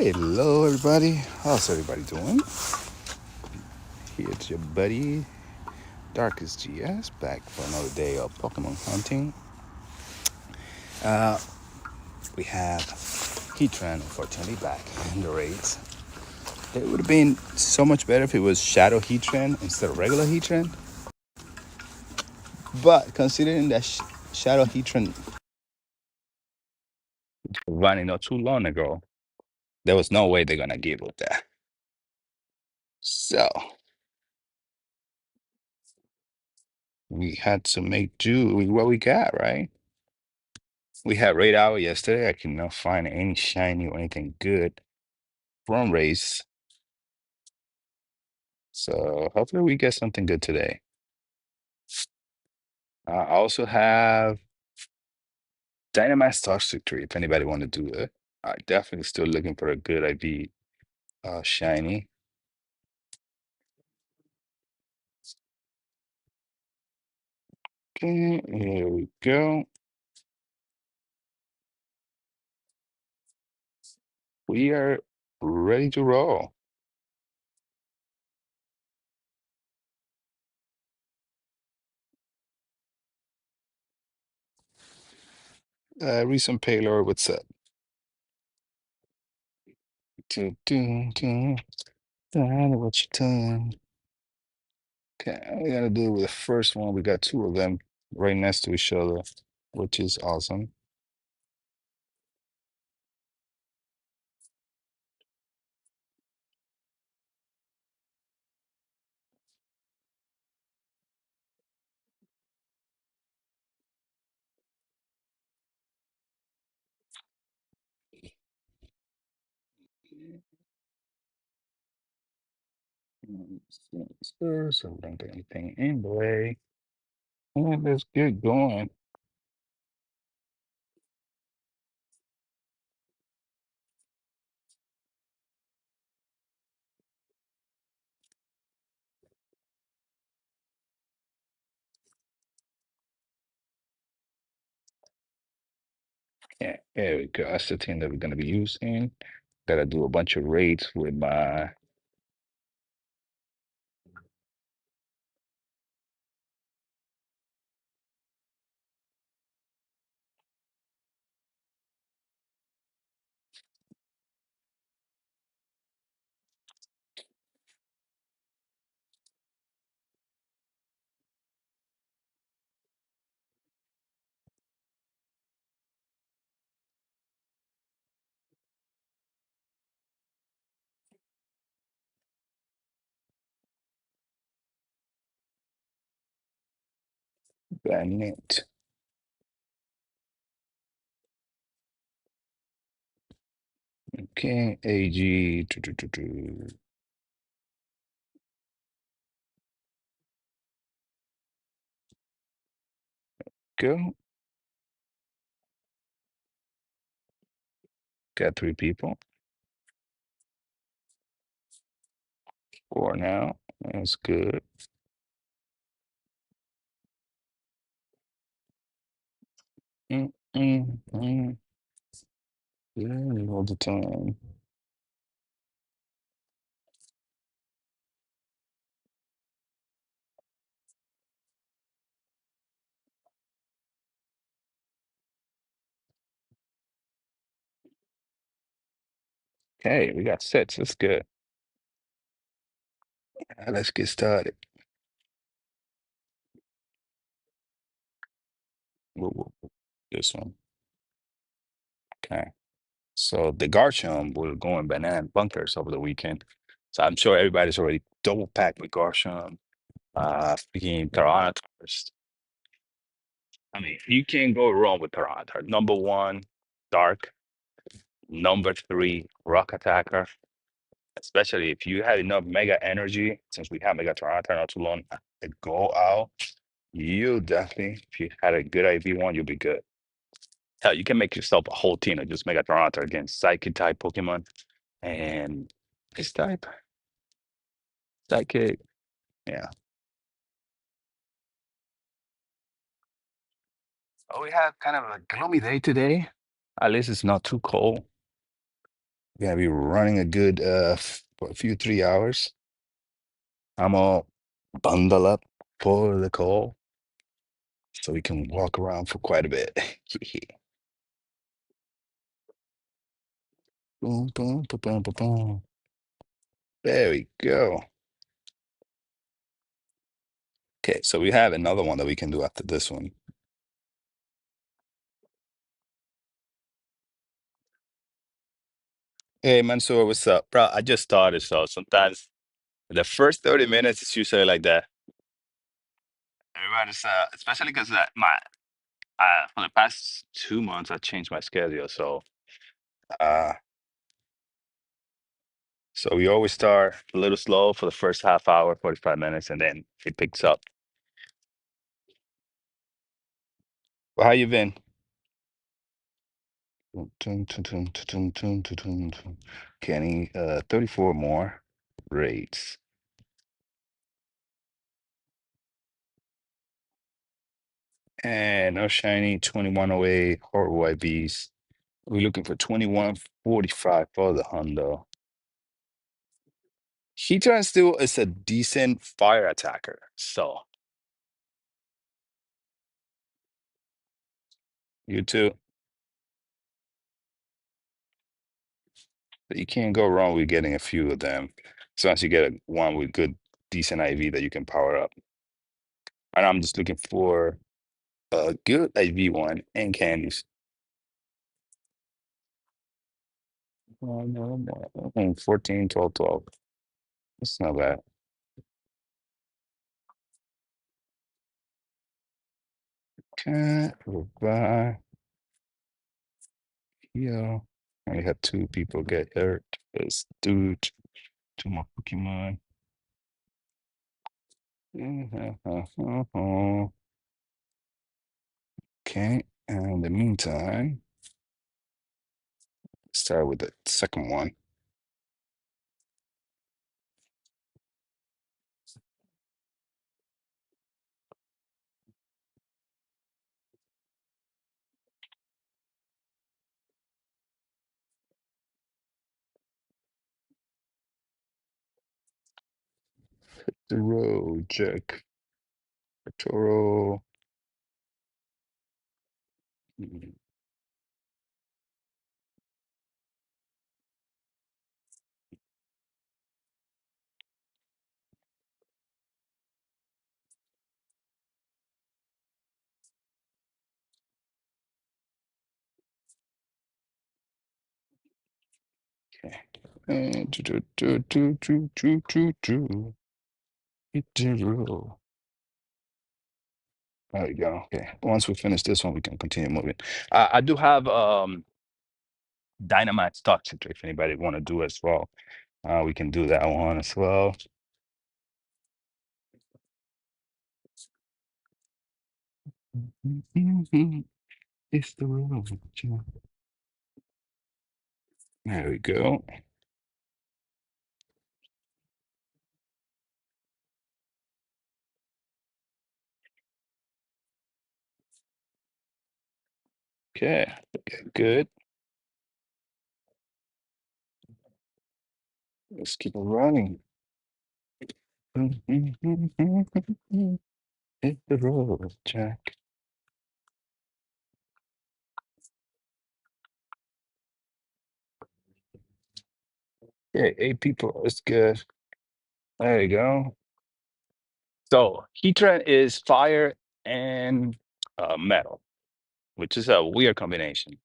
Hello, everybody. How's everybody doing? Here's your buddy, Darkest GS, back for another day of Pokemon hunting. Uh, we have Heatran, unfortunately, back in the raids. It would have been so much better if it was Shadow Heatran instead of regular Heatran. But considering that Shadow Heatran running not too long ago, there was no way they're gonna give up that. So we had to make do with what we got, right? We had raid hour yesterday. I could not find any shiny or anything good from race. So hopefully we get something good today. I also have Dynamax Toxic Tree if anybody want to do it. I definitely still looking for a good IV shiny. Okay, here we go. We are ready to roll. Recent payload, what's up? Do, do, do. What you done? Okay, we gotta do with the first one. We got two of them right next to each other, which is awesome. So don't get anything in the way. And let's get going. Yeah, there we go. That's the thing that we're gonna be using. Gotta do a bunch of raids with my Bandit. Okay, AG. Go. Got three people. Four now. That's good. Mm, mm, mm. Yeah, all the time. Okay, we got sets. That's good. Let's get started. This one. Okay. So the Garchomp will go in banana bunkers over the weekend. So I'm sure everybody's already double packed with Garchomp. Speaking Tyranitar. I mean, you can't go wrong with Tyranitar. Number one, Dark. Number three, Rock Attacker. Especially if you had enough Mega Energy, since we had Mega Tyranitar not too long ago out, you definitely, if you had a good IV one, you'll be good. Hell, you can make yourself a whole team of just Mega Tyranitar against Psychic-type Pokemon and this type. Psychic, yeah. Oh, we have kind of a gloomy day today. At least it's not too cold. Gonna be running a good for a few 3 hours. I'm all bundle up for the call so we can walk around for quite a bit. Boom, boom, boom, boom, boom, boom. There we go. Okay, so we have another one that we can do after this one. Hey, Mansoor, what's up? Bro, I just started, so sometimes the first 30 minutes is usually like that. Everybody's, especially because for the past 2 months, I changed my schedule. Uh, so we always start a little slow for the first half hour, 45 minutes, and then it picks up. Well, how you been? Tum, tum, tum, tum, tum, tum, tum, tum. Kenny, 34 more raids. And no shiny 2108 horrible IVs. We're looking for 2145 for the Hundo. Heatran still is a decent fire attacker, so you too. You can't go wrong with getting a few of them. As long as you get one with good, decent IV that you can power up. And I'm just looking for a good IV one and candies. Oh, no, no. 14, 12, 12. That's not bad. Okay, goodbye. Yeah. Only had two people get hurt. This dude, two more Pokemon. Okay, and in the meantime, start with the second one. The road, Jack. Toro. Okay. And hit the road. There we go. Okay. Once we finish this one, we can continue moving. I do have Dynamite Toxic if anybody want to do as well. We can do that one as well. It's the road. There we go. Okay. Okay, good. Let's keep it running. Hit the road, Jack. Yeah, 8 people. That's good. There you go. So Heatran is fire and metal, which is a weird combination.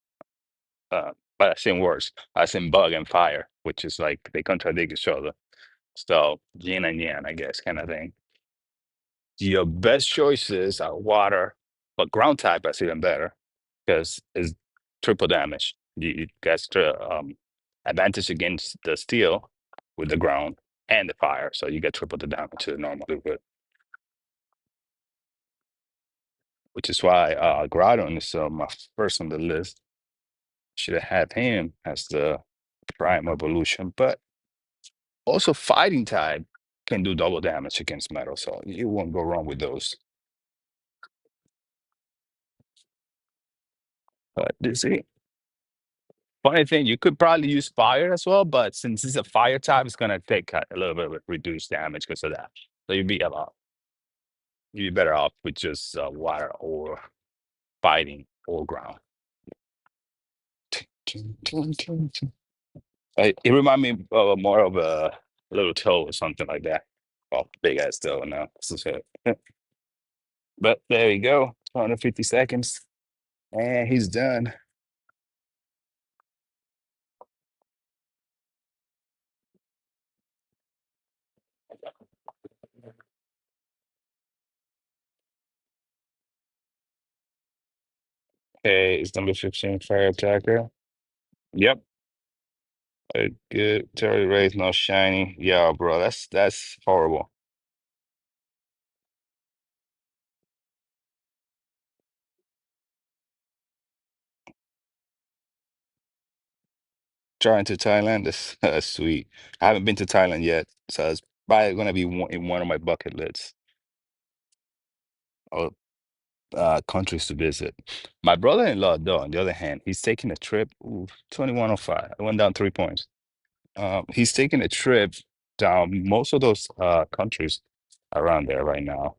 But I seen worse. I seen bug and fire, which is like they contradict each other. So yin and yang, I guess, kind of thing. Your best choices are water, but ground type is even better because it's triple damage. You get advantage against the steel with the ground and the fire, so you get triple the damage to the normal would. Which is why Groudon is my first on the list. Should have had him as the prime evolution, but also fighting type can do double damage against metal, so you won't go wrong with those. But this is Funny thing, you could probably use fire as well, but since it's a fire type, it's gonna take a little bit of reduced damage because of that. So you'd be better off with just water or fighting or ground. It remind me more of a little toe or something like that. Well, big ass toe now. But there you go. 250 seconds. And he's done. Okay, it's number 15 fire attacker. Yep. A good Terry raise, no shiny. Yeah, bro, that's horrible. Trying to Thailand, that's sweet. I haven't been to Thailand yet, so it's probably gonna be in one of my bucket lists of countries to visit. My brother-in-law, though, on the other hand, he's taking a trip. Ooh, 2105. I went down 3 points. He's taking a trip down most of those countries around there right now.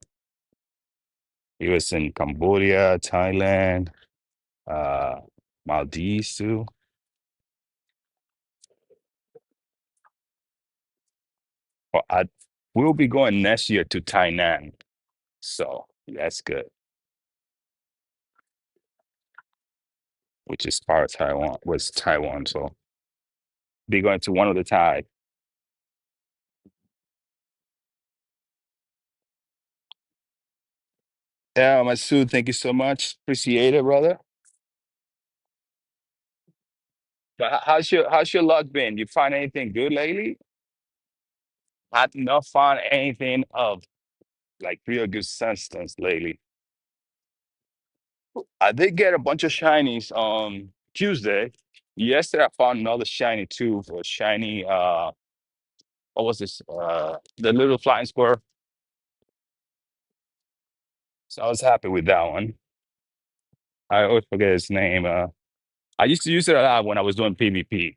He was in Cambodia, Thailand, uh, Maldives too. Well, we'll be going next year to Tainan, so that's good, which is part of Taiwan, was Taiwan. So be going to one of the Thai. Yeah, Masood, thank you so much. Appreciate it, brother. But how's your luck been? You find anything good lately? I've not found anything of like real good substance lately. I did get a bunch of shinies on Tuesday. Yesterday I found another shiny too for shiny what was this? The little flying squirrel. So I was happy with that one. I always forget his name. I used to use it a lot when I was doing PvP.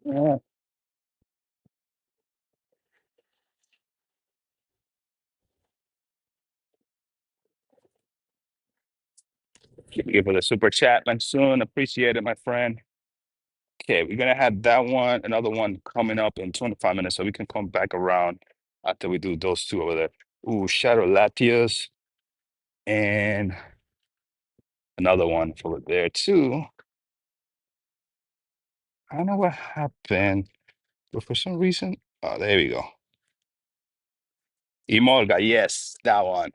Yeah. Give you for the super chat, soon. Appreciate it, my friend. Okay, we're gonna have that one, another one coming up in 25 minutes, so we can come back around after we do those two over there. Ooh, Shadow Latios and another one over there too. I don't know what happened, but for some reason, oh, there we go. Imolga, yes, that one.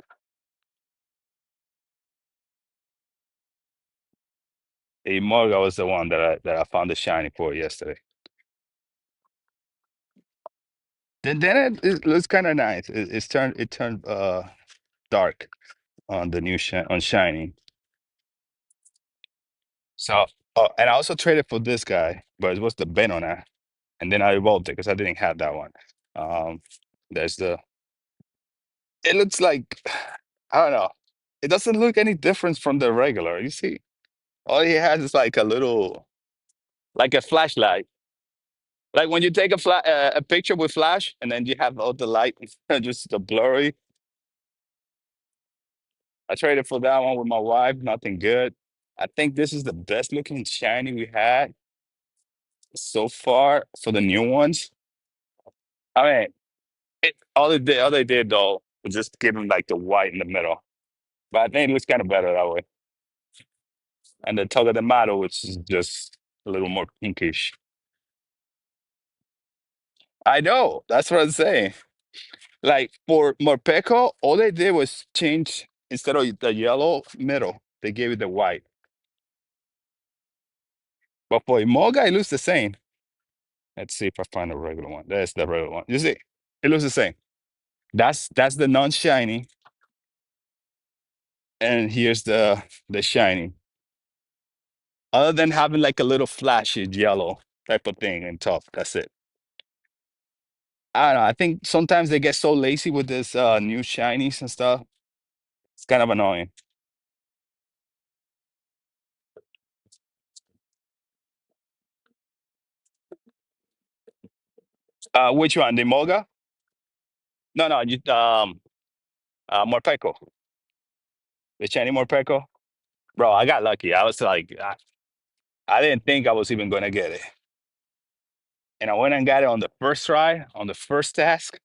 Imolga was the one that I found the shiny for yesterday. Then it looks kind of nice. It turned dark on the new on shiny. So, and I also traded for this guy, but it was the Benona, and then I evolved it because I didn't have that one. Um, there's the. It looks like I don't know. It doesn't look any different from the regular. You see, all he has is like a little, like a flashlight. Like when you take a picture with flash, and then you have all the light, just the blurry. I traded for that one with my wife. Nothing good. I think this is the best looking shiny we had so far for the new ones. I mean, all they did though was just give him like the white in the middle. But I think it looks kind of better that way. And the Toga de Mato, which is just a little more pinkish. I know. That's what I'm saying. Like for Morpeko, all they did was change instead of the yellow middle, they gave it the white. But for Imoga, it looks the same. Let's see if I find a regular one. There's the regular one. You see, it looks the same. That's the non-shiny, and here's the shiny. Other than having like a little flashy yellow type of thing on top, that's it. I don't know. I think sometimes they get so lazy with this new shinies and stuff. It's kind of annoying. Which one? The Moga? No, no, Morpeko. The Shiny Morpeko. Bro, I got lucky. I was like, I didn't think I was even gonna get it. And I went and got it on the first try, on the first task.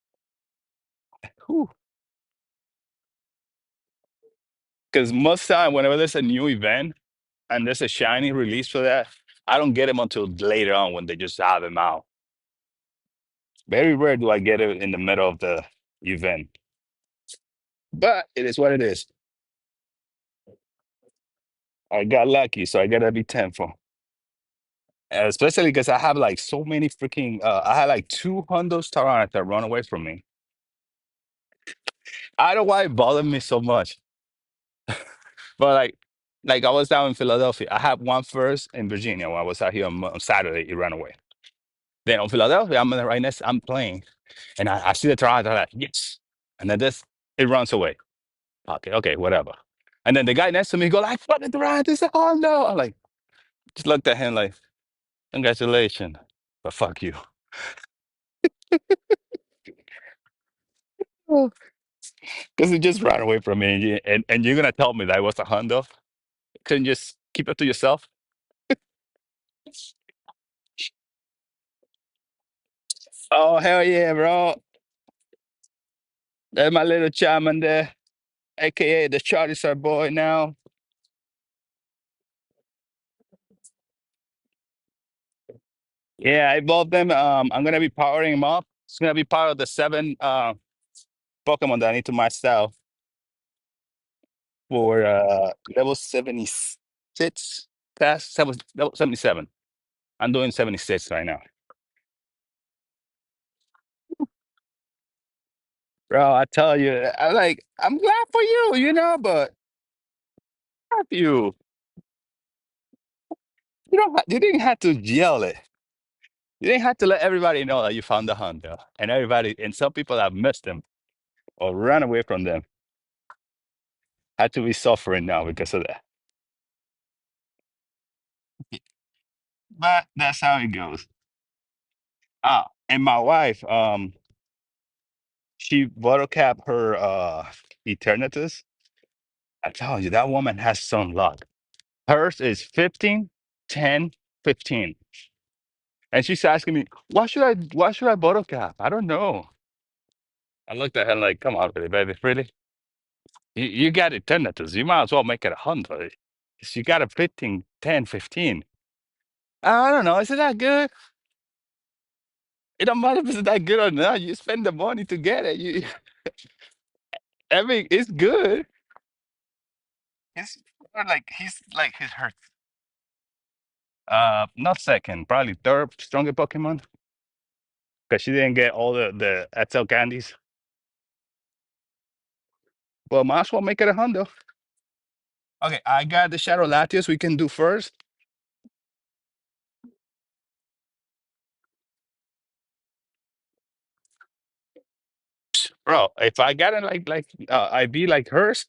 Because most time, whenever there's a new event and there's a shiny release for that, I don't get them until later on when they just have them out. Very rare do I get it in the middle of the event. But it is what it is. I got lucky, so I gotta be thankful. Especially because I have like so many freaking I had like 200 Tyranitar that run away from me. I don't know why it bothered me so much. But like I was down in Philadelphia. I had one first in Virginia when I was out here on Saturday, it ran away. Then on Philadelphia, I'm in the right next, I'm playing. And I see the Tyranitar, I'm like, yes. And then this it runs away. Okay, okay, whatever. And then the guy next to me go like, "What the Tyranitar is a Hondo?" I'm like, just looked at him like, congratulations. But fuck you. Because he just ran away from me, and, and you're gonna tell me that it was a Honda? Couldn't just keep it to yourself? Oh hell yeah, bro! That's my little Charmander, aka the Charizard boy. Now, yeah, I bought them. I'm gonna be powering him up. It's gonna be part of the seven Pokemon that I need to master out for level 76 past level 77. I'm doing 76 right now, bro. I tell you, I'm glad for you, but f you. You didn't have to yell it. You didn't have to let everybody know that you found the Honda, and everybody and some people that missed them or ran away from them had to be suffering now because of that. But that's how it goes. And my wife, she bottle cap her Eternatus. I tell you, that woman has some luck. Hers is 15, 10, 15. And she's asking me, why should I bottle cap? I don't know. I looked at her like, come on, really, baby, really? You got Eternatus. You might as well make it 100. You got a 15, 10, 15. I don't know. Is it that good? It don't matter if it's that good or not. You spend the money to get it. I mean, it's good. It's more like he's hurt. Not second, probably third strongest Pokemon because she didn't get all the XL candies. Well, might as well make it a hundo. Okay, I got the Shadow Latios we can do first. Bro, if I got it like I be like hers,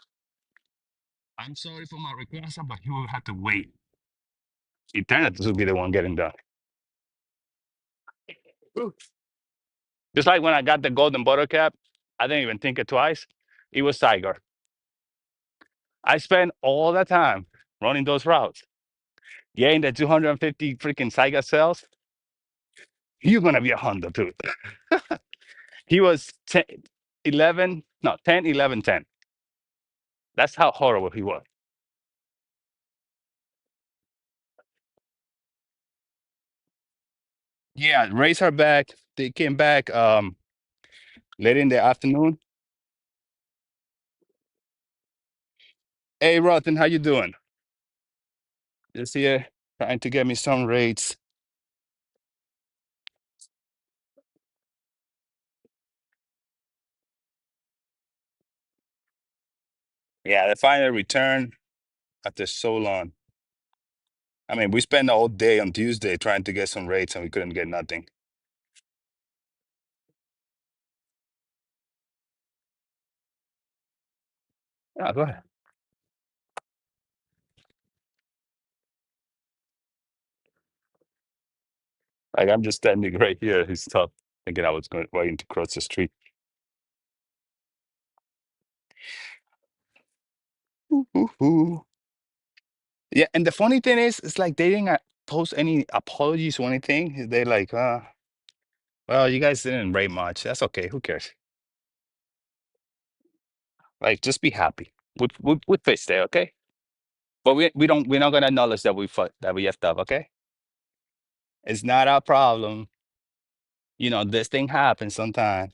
I'm sorry for my request, but you will have to wait. Eternatus will be the one getting done. Ooh. Just like when I got the golden bottle cap, I didn't even think it twice. It was Tiger. I spent all that time running those routes, getting the 250 freaking Saiga cells. You're gonna be a Honda too. He was 10, 11, no, 10, 11, 10. That's how horrible he was. Yeah, race are back. They came back late in the afternoon. Hey, Rotten, how you doing? Just here trying to get me some rates. Yeah, they finally returned after so long. I mean, we spent the whole day on Tuesday trying to get some rates and we couldn't get nothing. Yeah, go ahead. Like I'm just standing right here. He's tough, thinking I was going to cross the street. Ooh, ooh, ooh. Yeah, and the funny thing is, it's like they didn't post any apologies or anything. They like, well, you guys didn't rate much. That's okay. Who cares? Like, just be happy. We fixed it, okay? But we're not gonna acknowledge that that we effed up, okay? It's not our problem. You know, this thing happens sometimes.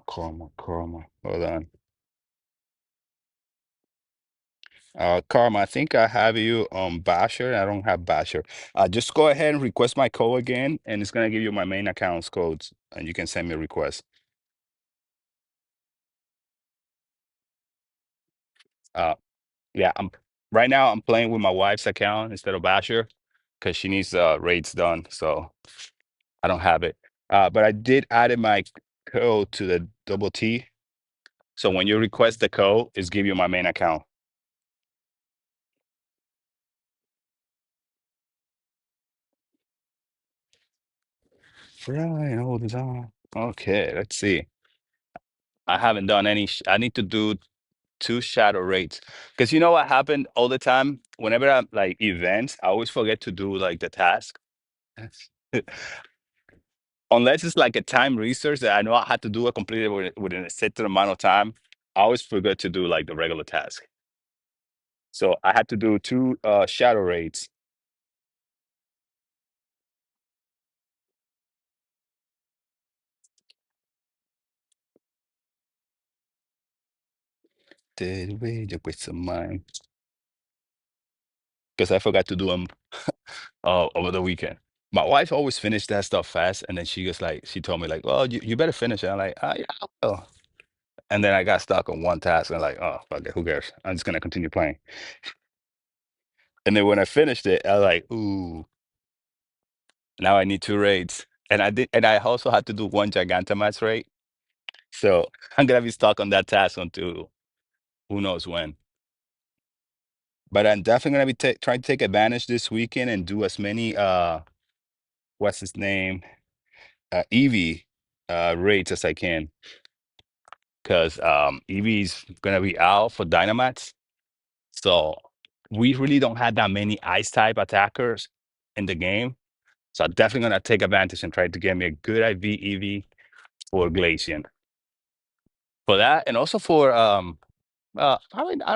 Karma, karma. Hold on. Karma, I think I have you on Basher. I don't have Basher. Just go ahead and request my code again, and it's gonna give you my main account's codes, and you can send me a request. Uh, yeah, I'm right now. I'm playing with my wife's account instead of Basher because she needs raids done. So I don't have it. But I did added my code to the double T. So when you request the code, it's give you my main account. Right, hold it on. Okay, let's see. I haven't done any. I need to do two shadow raids because you know what happened all the time. Whenever I'm like events, I always forget to do like the task. Unless it's like a time research that I know I had to do it completely within a certain amount of time. I always forget to do like the regular task. So I had to do two shadow raids. Did we just waste some mind? Because I forgot to do them over the weekend. My wife always finished that stuff fast, and then she told me like, "Well, you better finish it." I'm like, "Ah, yeah, I will." And then I got stuck on one task, and like, "Oh, fuck it, who cares? I'm just gonna continue playing." And then when I finished it, I was like, "Ooh, now I need two raids." And I did, and I also had to do one Gigantamax raid. So I'm gonna be stuck on that task until who knows when. But I'm definitely gonna be trying to take advantage this weekend and do as many what's his name, Eevee raids as I can, because Eevee's gonna be out for Dynamax. So we really don't have that many ice type attackers in the game. So I'm definitely gonna take advantage and try to get me a good IV EV for Glacian. For that, and also for I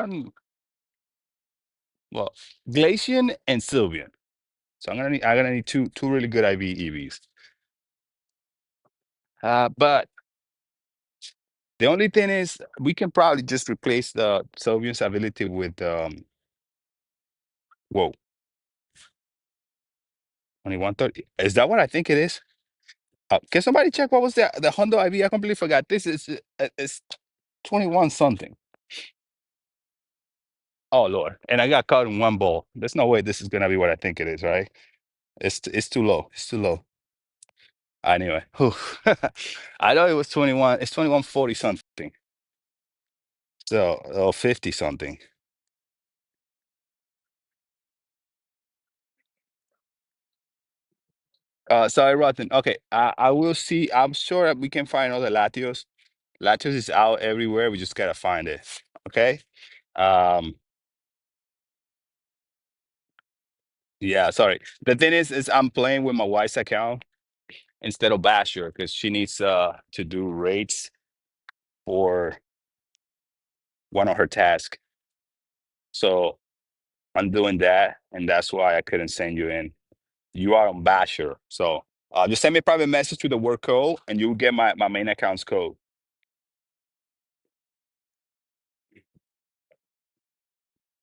don't well Glacian and Sylveon. So I'm gonna need two really good IV EVs. But the only thing is we can probably just replace the Sylveon's ability with whoa 2130. Is that what I think it is? Can somebody check what was the Hondo IV? I completely forgot. This is it's 21 something. Oh Lord. And I got caught in one ball. There's no way this is gonna be what I think it is, right? It's too low. It's too low. Anyway, whew. I know it was 21. It's 2140 something. So or 50 something. Sorry, Rotten. Okay, I will see. I'm sure that we can find other Latios. Latios is out everywhere. We just gotta find it. Okay. Um, yeah, sorry. The thing is I'm playing with my wife's account instead of Basher because she needs to do rates for one of her tasks. So I'm doing that, and that's why I couldn't send you in. You are on Basher. So just send me a private message to the work code and you'll get my main account's code.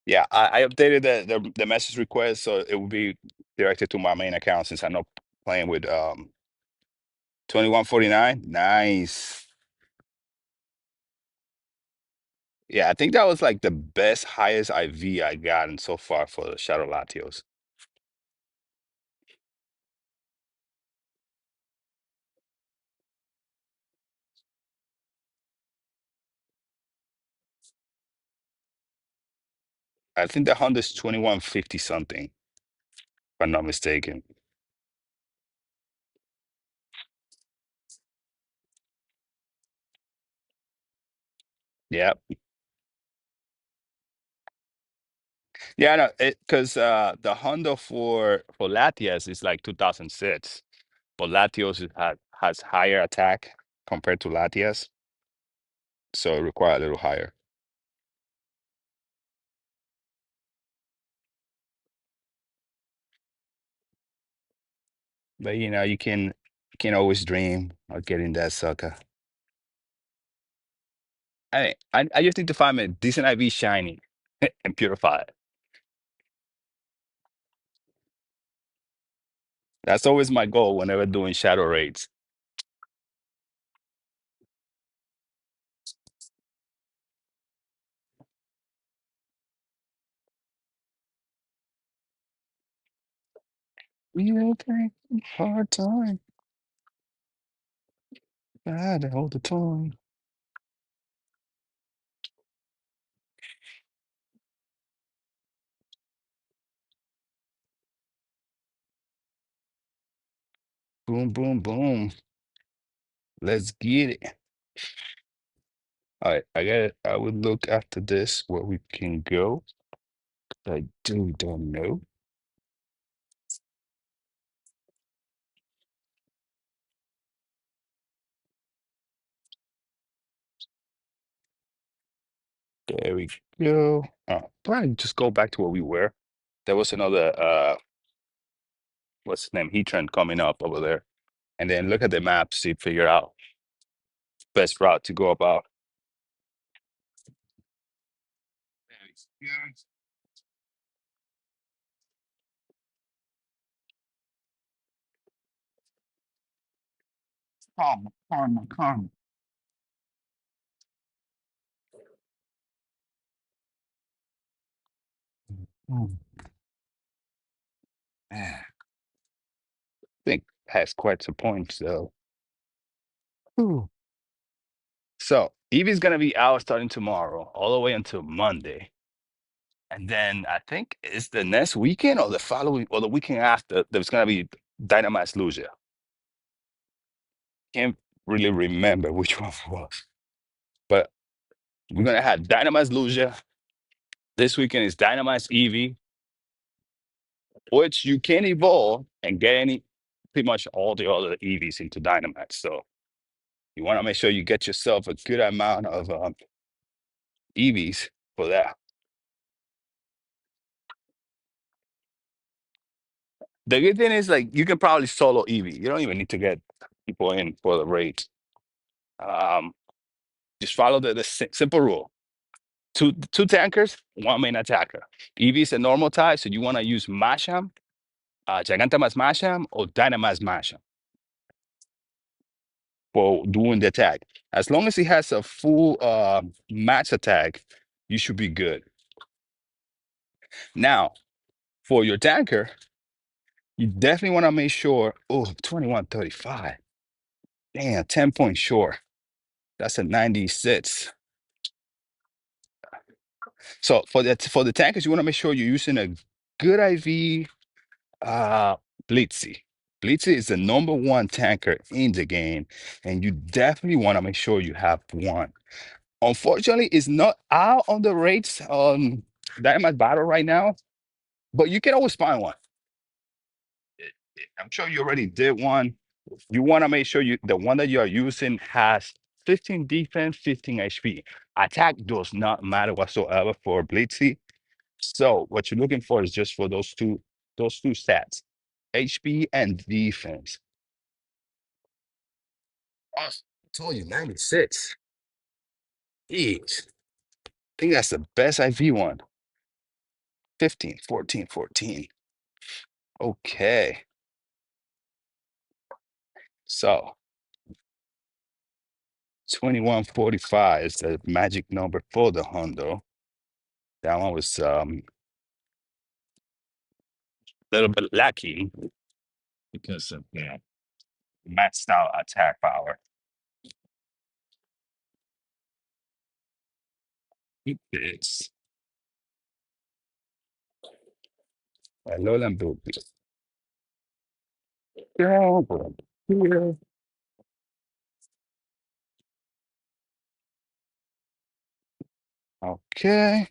Yeah, I updated the message request so it will be directed to my main account since I'm not playing with 2149. Nice. Yeah, I think that was like the best, highest IV I gotten so far for the Shadow Latios. I think the Honda's 2150 something, if I'm not mistaken. Yeah. Yeah, no, because the Honda for Latias is like 2006, but Latios has higher attack compared to Latias, so it require a little higher. But you can always dream of getting that sucker. I just need to find a decent IV shiny and purify it. That's always my goal whenever doing shadow raids. You okay? Hard time. Bad all the time. Boom, boom, boom. Let's get it. All right, I would look after this where we can go. I don't know. There we go. Oh, probably just go back to where we were. There was another what's his name? Heatran coming up over there. And then look at the map, see figure out best route to go about. There we go. Karma, karma, karma. Mm, man, I think has quite some points though. Ooh. So Eevee's gonna be out starting tomorrow, all the way until Monday. And then I think it's the next weekend or the following or the weekend after there's gonna be Dynamite Lugia. Can't really remember which one it was. But we're gonna have Dynamite Lugia. This weekend is Dynamite Eevee, which you can evolve and get any pretty much all the other EVs into Dynamite. So you want to make sure you get yourself a good amount of EVs for that. The good thing is like you can probably solo EV. You don't even need to get people in for the raids. Um, just follow the simple rule. Two tankers, one main attacker. EV is a normal type, so you want to use Masham, Gigantamax Masham, or Dynamax Masham for doing the attack. As long as he has a full max attack, you should be good. Now, for your tanker, you definitely want to make sure. Oh, 2135. Damn, 10 points short. That's a 96. So for the tankers, you want to make sure you're using a good IV Blitzy. Blitzy is the number one tanker in the game, and you definitely want to make sure you have one. Unfortunately, it's not out on the rates on Dynamite Battle right now, but you can always find one. I'm sure you already did one. You want to make sure the one that you are using has 15 defense, 15 HP. Attack does not matter whatsoever for Blitzy. So what you're looking for is just for those two stats, HP and defense. Oh, I told you 96. Jeez. I think that's the best IV one. 15, 14, 14. Okay. So 2145 is the magic number for the Hondo. That one was a little bit lacking because of maxed out attack power. It is. Hello, Lambupi. Yeah, boy. Yeah. Okay.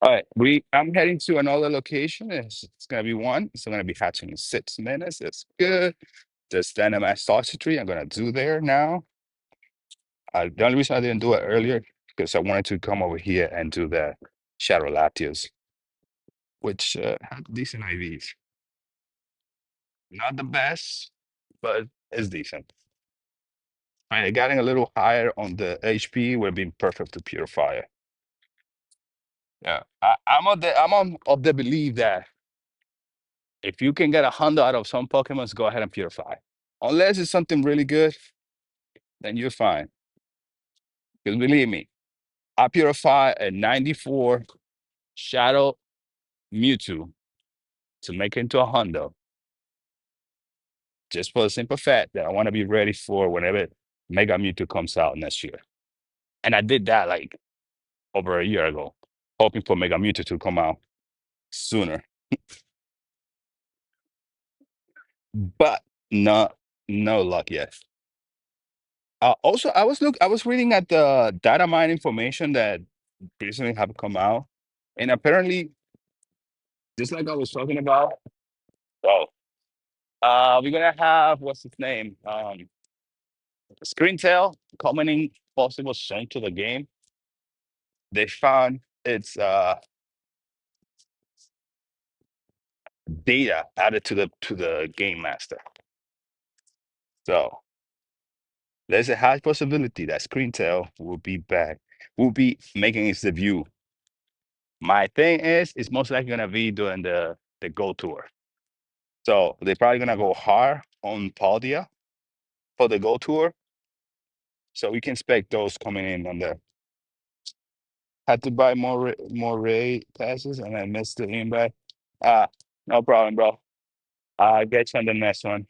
All right. I'm heading to another location. It's gonna be one. It's gonna be hatching in 6 minutes. It's good. Just stand at my sausage tree. I'm gonna do there now. The only reason I didn't do it earlier because I wanted to come over here and do the shadow latios, which have decent IVs. Not the best, but it's decent. All right, getting a little higher on the HP would be perfect to purify it. Yeah, I'm on of the belief that if you can get 100 out of some Pokemons, go ahead and purify. Unless it's something really good, then you're fine. Because believe me, I purify a 94 Shadow Mewtwo to make it into a Hundo, just for the simple fact that I want to be ready for whenever Mega Mewtwo comes out next year. And I did that like over a year ago, hoping for Mega Mewtwo to come out sooner. But no, no luck yet. Also, I was reading at the data mine information that recently have come out, and apparently, just like I was talking about, oh, we're gonna have what's his name, Screentail commenting possible soon to the game. They found its data added to the game master, so there's a high possibility that Screentail will be back, will be making its debut. My thing is, it's most likely gonna be during the Go tour. So they're probably gonna go hard on Paldia for the Go tour. So we can expect those coming in on there. Had to buy more raid passes and I missed the invite. Ah, no problem, bro. I'll get you on the next one.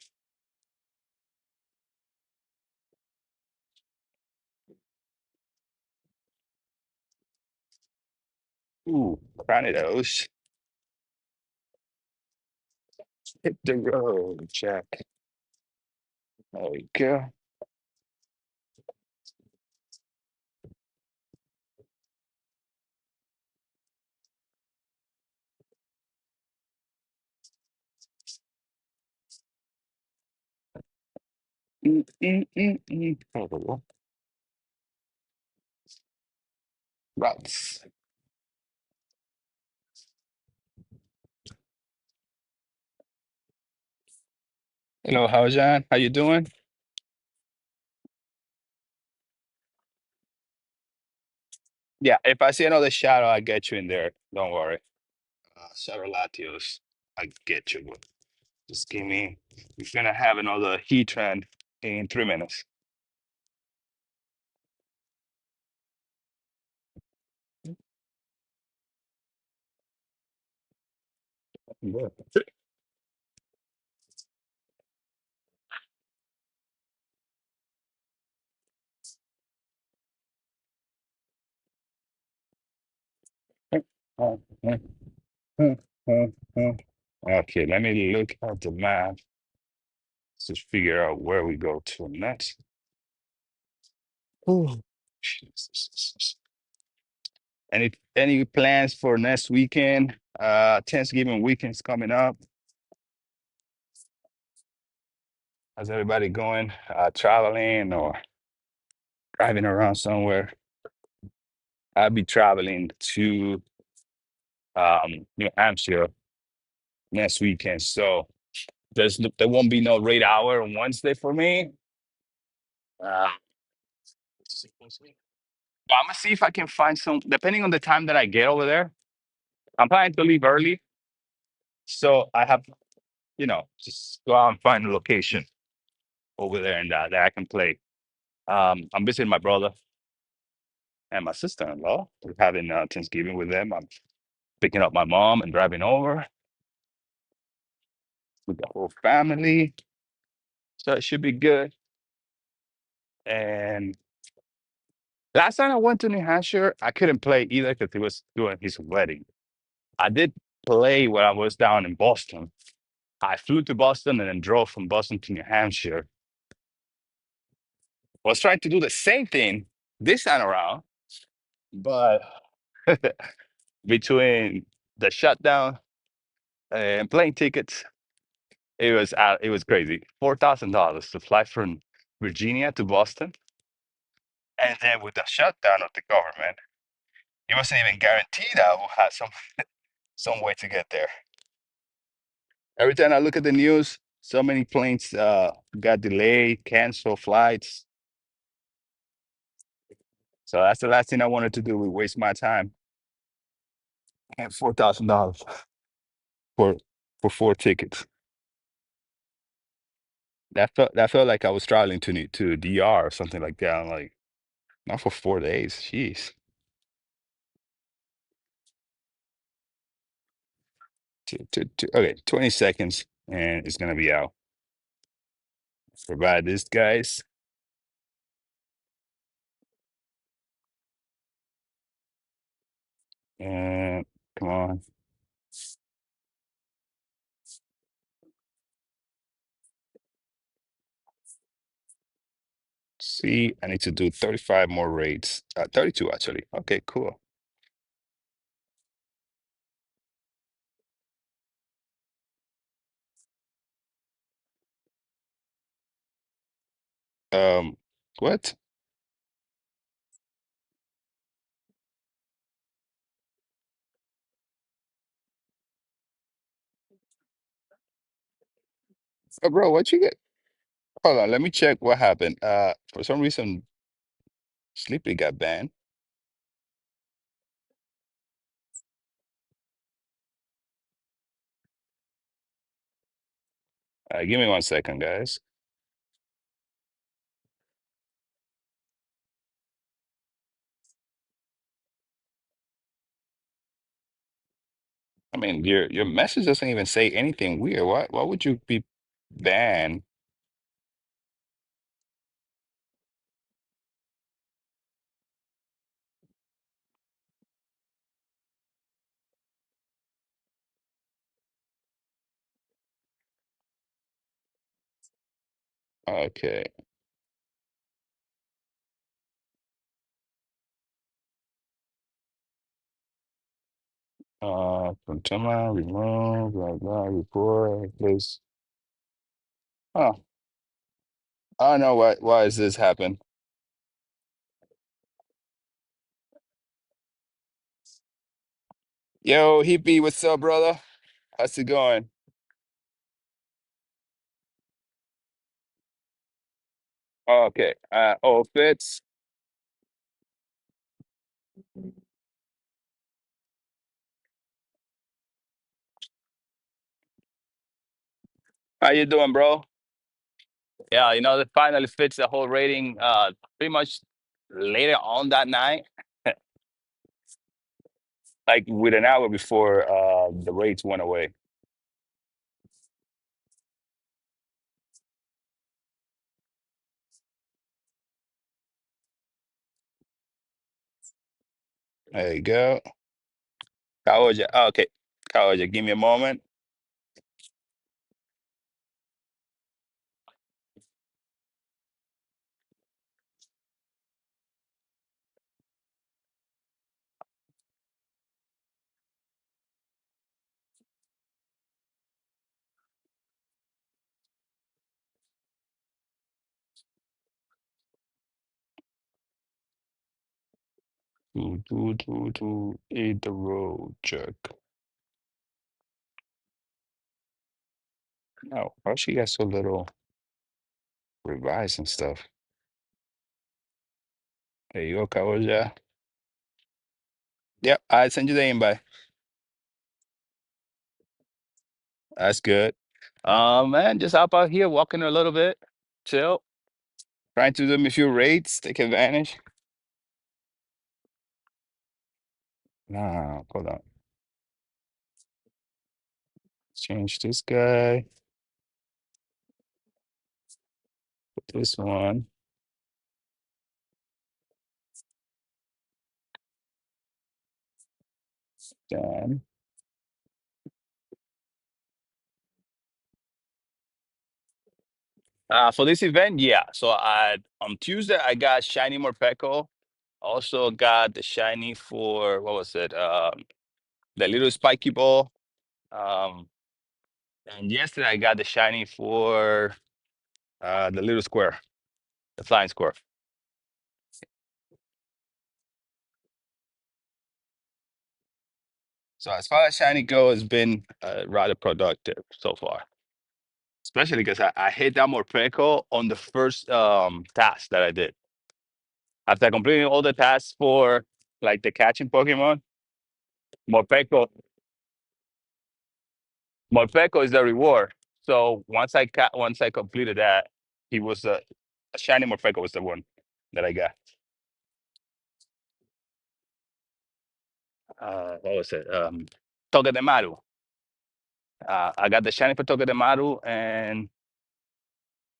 Ooh, Granitos. Hit the road, Jack. There we go. Oh, right. Hello, Howjan. How you doing? Yeah, if I see another shadow, I'll get you in there. Don't worry. Shadow Latios, I get you. Just give me. We're gonna have another Heatran in 3 minutes. Yeah. Okay, let me look at the map to figure out where we go to next. Ooh, Jesus. Any plans for next weekend? Thanksgiving weekend's coming up. How's everybody going? Traveling or driving around somewhere? I'll be traveling to New Hampshire next weekend. So there won't be no late hour on Wednesday for me. Uh, but I'm gonna see if I can find some. Depending on the time that I get over there, I'm planning to leave early, so I have just go out and find a location over there and that I can play. I'm visiting my brother and my sister-in-law. We're having Thanksgiving with them. I'm picking up my mom and driving over. with the whole family. So it should be good. And last time I went to New Hampshire, I couldn't play either because he was doing his wedding. I did play when I was down in Boston. I flew to Boston and then drove from Boston to New Hampshire. I was trying to do the same thing this time around, but between the shutdown and plane tickets, it was crazy. $4,000 to fly from Virginia to Boston, and then with the shutdown of the government, it wasn't even guaranteed I will have some way to get there. Every time I look at the news, so many planes got delayed, canceled flights. So that's the last thing I wanted to do. We waste my time. And $4,000 for four tickets. That felt like I was traveling to DR or something like that. I'm like, not for 4 days. Jeez. Okay, 20 seconds and it's gonna be out. Provide this, guys. And come on. See, I need to do 35 more raids. 32 actually. Okay, cool. Um, what? Oh, bro, what you get? Hold on, let me check what happened. For some reason, Sleepy got banned. Give me 1 second, guys. I mean, your message doesn't even say anything weird. Why would you be banned? Okay. From timeline, remove, blah blah, report, please. Oh, I don't know why is this happen? Yo, Hippie, what's up, brother? How's it going? Okay. Oh, Fitz. How you doing, bro? Yeah, it finally fits the whole rating pretty much later on that night, like with an hour before the rates went away. There you go. Kaoja. Oh, okay. Kaoja, give me a moment. Eat the road, jerk. No, why she got so little revise and stuff? There you go, Kaoja. Yep, I send you the invite. That's good. Man, just hop out here, walking a little bit, chill, trying to do them a few raids, take advantage. Nah, hold on. Change this guy. This one. Done. For this event, yeah. So I on Tuesday I got Shiny Morpeko. Also got the shiny for what was it? The little spiky ball. Um, and yesterday I got the shiny for the little square, the flying square. So as far as shiny go, it's been rather productive so far. Especially because I hit that Morpeko on the first task that I did. After completing all the tasks for like the catching Pokemon, Morpeko Morpeko is the reward. So once I completed that, he was a shiny Morpeko was the one that I got. What was it? Togedemaru. I got the shiny for Togedemaru, and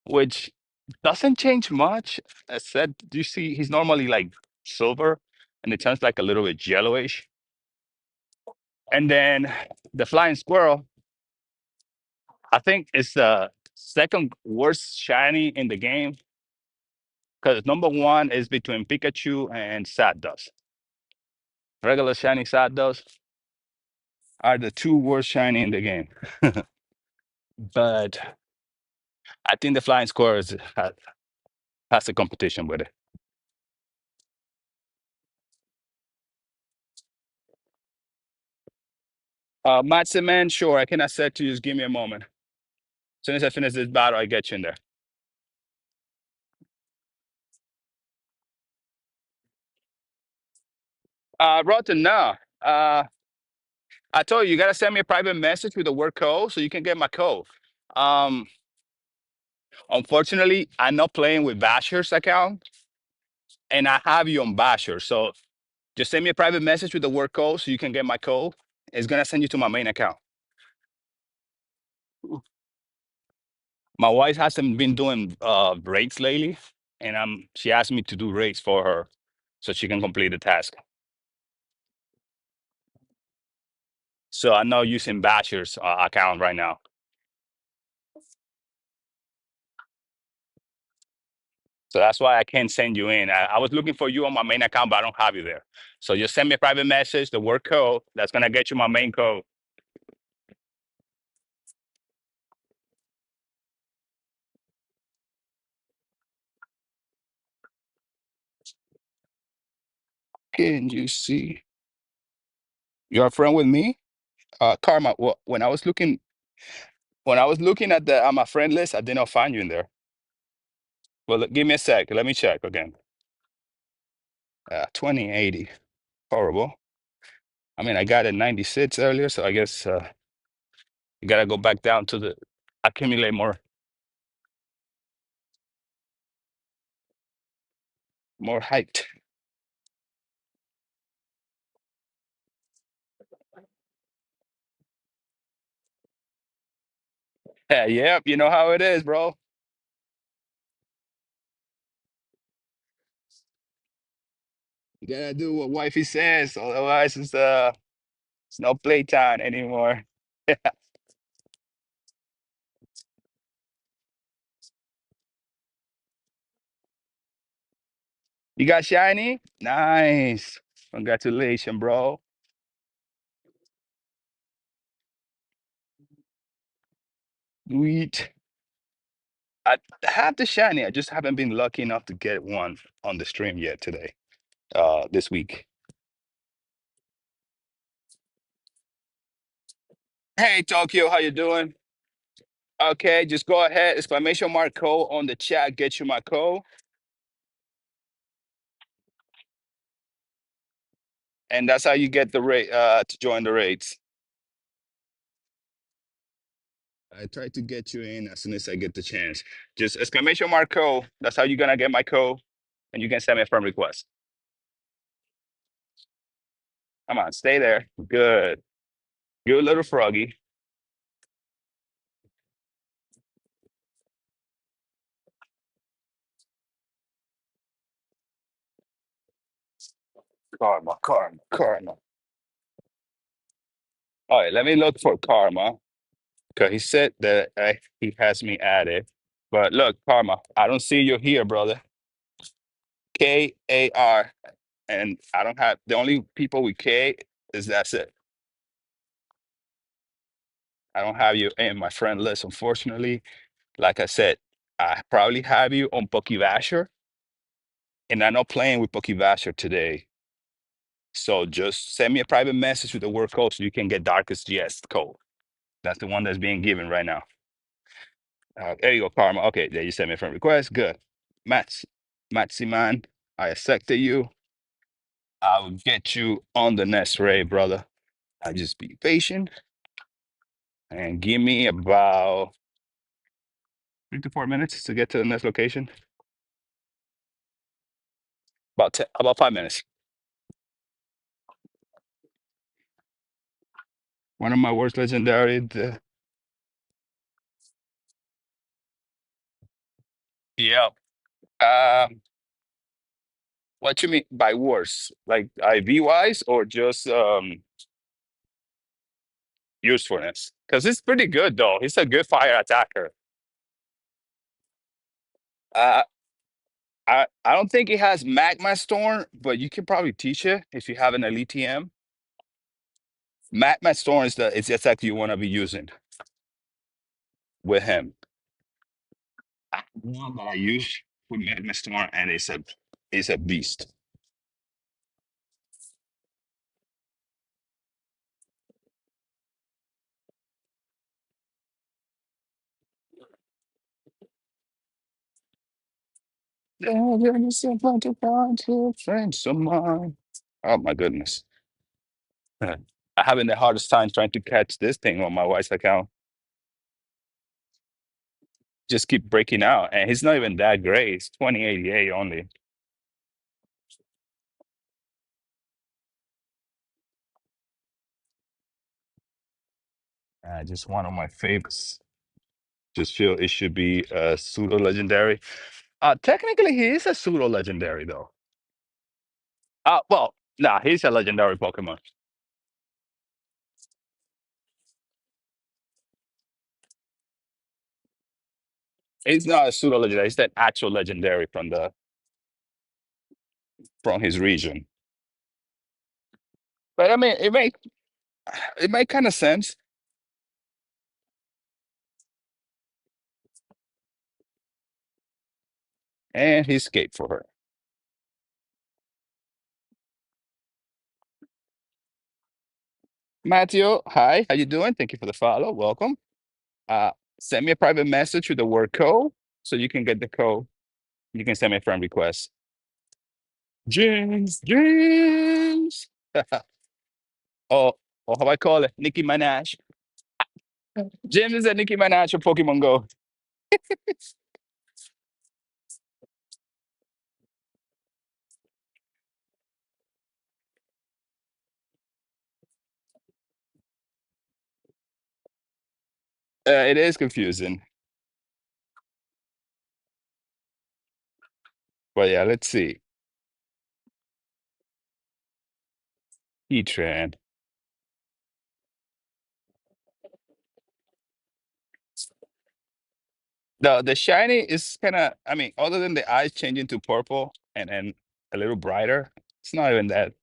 which doesn't change much. I said, do you see? He's normally like silver, and it turns like a little bit yellowish. And then the flying squirrel, I think it's the second worst shiny in the game because number one is between Pikachu and Zapdos. Regular shiny Zapdos are the two worst shiny in the game. But I think the flying squirrel has a competition with it. Maximan, sure, I can accept you. Just give me a moment. As soon as I finish this battle, I get you in there. Rotten, no. I told you, you gotta send me a private message with the word code so you can get my code. Um, Unfortunately, I'm not playing with Basher's account, and I have you on Basher. So just send me a private message with the word code so you can get my code. It's gonna send you to my main account. My wife hasn't been doing raids lately, and she asked me to do raids for her so she can complete the task. So I'm not using Basher's account right now. So that's why I can't send you in. I was looking for you on my main account, but I don't have you there. So just send me a private message, the word code, that's gonna get you my main code. Can you see? You're a friend with me? Karma, when I was looking at the my friend list, I did not find you in there. Well, give me a sec. Let me check again. 2080. Horrible. I mean, I got it 96 earlier, so I guess you gotta go back down to the accumulate more height. Yeah, yep, you know how it is, bro. You gotta do what wifey says, otherwise it's no playtime anymore. You got shiny? Nice. Congratulations, bro. Sweet. I have the shiny. I just haven't been lucky enough to get one on the stream yet today. This week. Hey Tokyo, how you doing? Okay, just go ahead, exclamation mark code on the chat, get you my code, and that's how you get the rate to join the raids. I try to get you in as soon as I get the chance. Just exclamation mark code. That's how you're gonna get my code, and you can send me a friend request. Come on, stay there. Good. Good little froggy. Karma, karma, karma. All right, let me look for karma because he said that he has me added. But look, karma, I don't see you here, brother. Kar, and I don't have the only people with K is that's it. I don't have you in my friend list, unfortunately. Like I said, I probably have you on Pokivasher, and I'm not playing with Pokivasher today. So just send me a private message with the word code so you can get Darkest GS code. That's the one that's being given right now. There you go, Karma. Okay, there you sent me a friend request. Good. Mats, Matsiman, I accepted you. I will get you on the next raid, brother. I just be patient and give me about 3 to 4 minutes to get to the next location. About 5 minutes. One of my worst legendary. Yeah. Um, what you mean by worse? Like IV wise or just usefulness? Because it's pretty good though. He's a good fire attacker. Uh, I don't think it has Magma Storm, but you can probably teach it if you have an Elite TM. Magma Storm is the it's the attack you want to be using with him. One that I use with Magma Storm, and it's a beast. Friends of mine. Oh my goodness. I'm having the hardest time trying to catch this thing on my wife's account. Just keep breaking out, and he's not even that great. It's 2088 only. Just one of my favorites. Just feel it should be a pseudo legendary. Technically, he is a pseudo legendary though. Well, nah, he's a legendary Pokemon. He's not a pseudo legendary. He's an actual legendary from his region. But I mean, it make kind of sense. And he escaped for her. Matthew, hi, how you doing? Thank you for the follow. Welcome. Send me a private message with the word code so you can get the code. You can send me a friend request. James. or or how I call it, Nicki Minaj. James is a Nicki Minaj of Pokemon Go. It is confusing, but yeah, let's see. Heatran. The shiny is kind of, I mean, other than the eyes changing to purple and then a little brighter, it's not even that.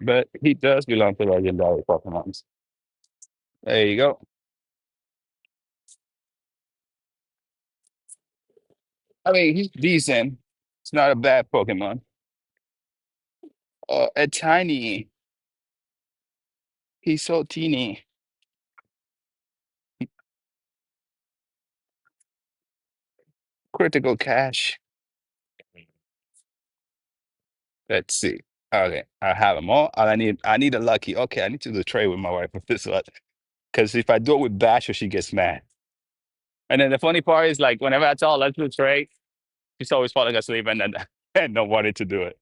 But he does belong to legendary Pokemon. There you go. I mean, he's decent. It's not a bad Pokemon. A tiny. He's so teeny. Critical cash. Let's see. Okay, I have them all. I need a lucky. Okay, I need to do a trade with my wife with this one. Because if I do it with Basher, she gets mad. And then the funny part is like whenever I tell her let's do a trade, she's always falling asleep and then and not wanting to do it.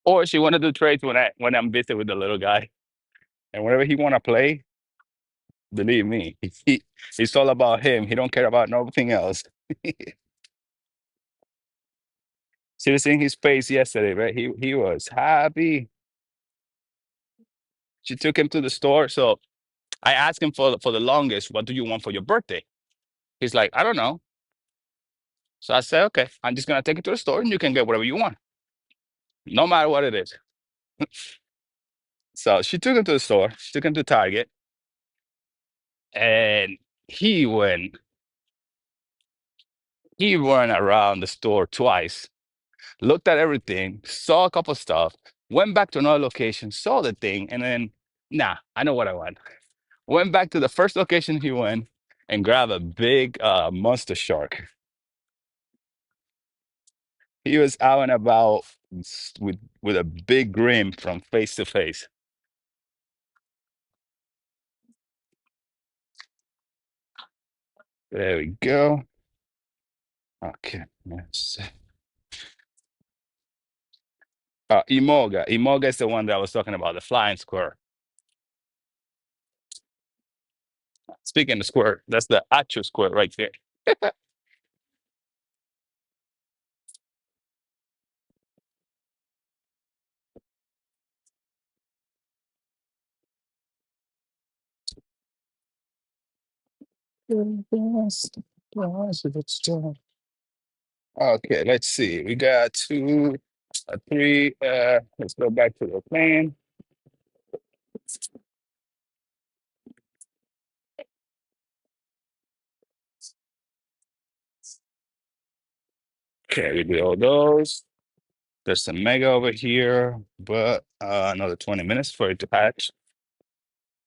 Or she wanna do trades when I'm busy with the little guy. And whenever he wanna play, Believe me, it's all about him. He don't care about nothing else. Should have seen his face yesterday, right? He was happy. She took him to the store. So I asked him for the longest, what do you want for your birthday? He's like, I don't know. So I said, okay, I'm just gonna take you to the store and you can get whatever you want, no matter what it is. So she took him to the store, she took him to Target, and he went he went around the store twice, looked at everything, saw a couple stuff, went back to another location, saw the thing, and then, nah, I know what I want. Went back to the first location he went and grabbed a big monster shark. He was out and about with a big grin from face to face. There we go. Okay. Yes. Imoga. Imoga is the one that I was talking about, the flying squirrel. Speaking of squirrel, that's the actual squirrel right there. Okay, let's see. We got two, three. Let's go back to the plan. Okay, we do all those. There's some mega over here, but another 20 minutes for it to hatch.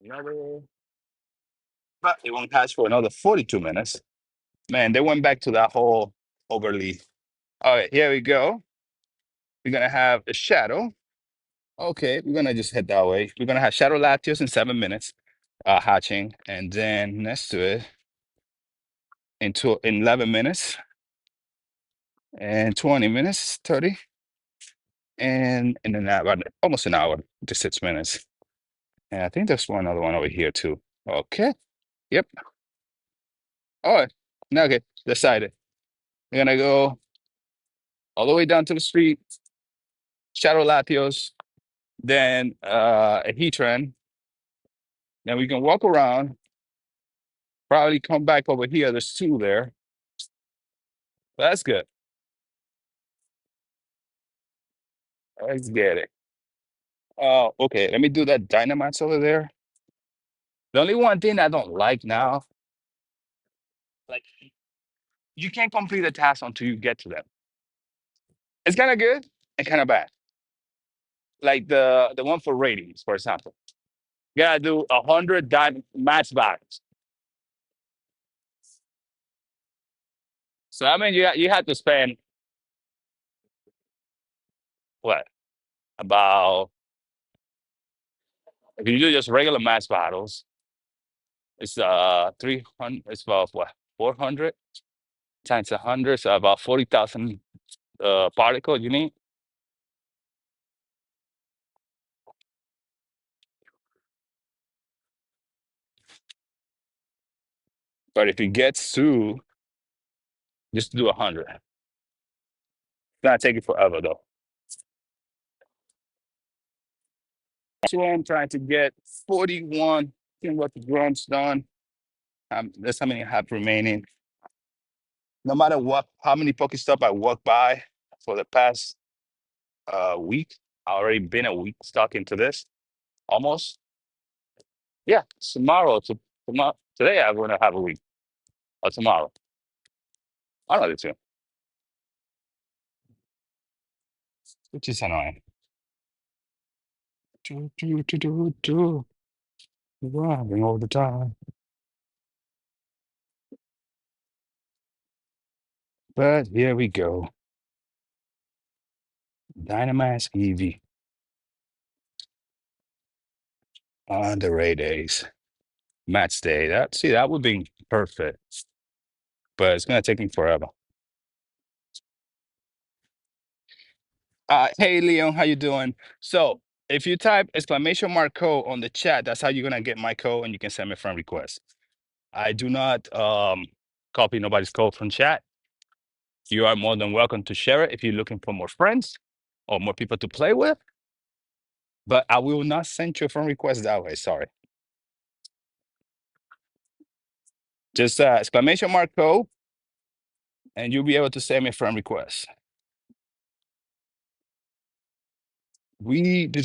Another, but it won't hatch for another 42 minutes. Man, they went back to that whole overly. All right, here we go. We're gonna have a shadow. Okay, we're gonna just head that way. We're gonna have shadow latios in 7 minutes, hatching, and then next to it in 11 minutes and 20 minutes, 30, and then about almost an hour to 6 minutes. And I think there's one other one over here too. Okay. Yep. All right. Now, okay. Decided. We're gonna go all the way down to the street, shadow latios, then a Heatran. Then we can walk around, probably come back over here. There's two there. That's good. Let's get it. Okay. Let me do that Dynamax over there. The only one thing I don't like now, like you can't complete the task until you get to them. It's kind of good and kind of bad. Like the one for ratings, for example. You gotta do 100 match battles. So I mean, you had to spend what about if you do just regular match battles, it's 300. It's about what 400 times 100, so about 40,000 particles you need. But if it gets to just do 100, it's gonna take you forever though. So I'm trying to get 41. Seeing what the grunts done. That's how many I have remaining. No matter what, how many Pokestop I walk by for the past week. I already been a week stuck into this almost. Yeah, tomorrow, today I'm gonna have a week or tomorrow. I know this too, which is annoying. Do. Running all the time. But here we go. Dynamax EV on the Ray days. Match day. That would be perfect. But it's gonna take me forever. Hey Leon, how you doing? So if you type exclamation mark code on the chat, that's how you're gonna get my code and you can send me a friend request. I do not copy nobody's code from chat. You are more than welcome to share it if you're looking for more friends or more people to play with. But I will not send you a friend request that way. Sorry. Just exclamation mark code, and you'll be able to send me a friend request. We do.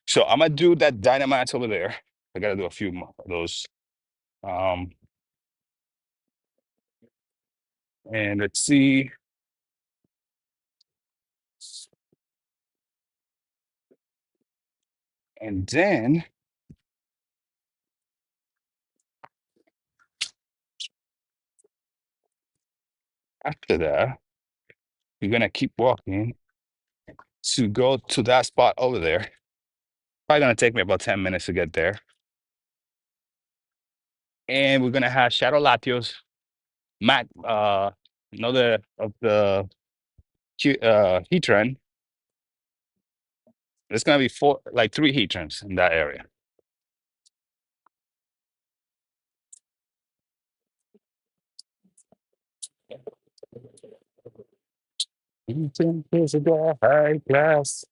So I'm gonna do that dynamite over there. I gotta do a few more of those. Um, and let's see. And then after that, you're gonna keep walking to go to that spot over there. Probably gonna take me about 10 minutes to get there. And we're gonna have Shadow Latios, Matt, another of the Heatran. There's gonna be three Heatrans in that area. Heatran is a guy high class.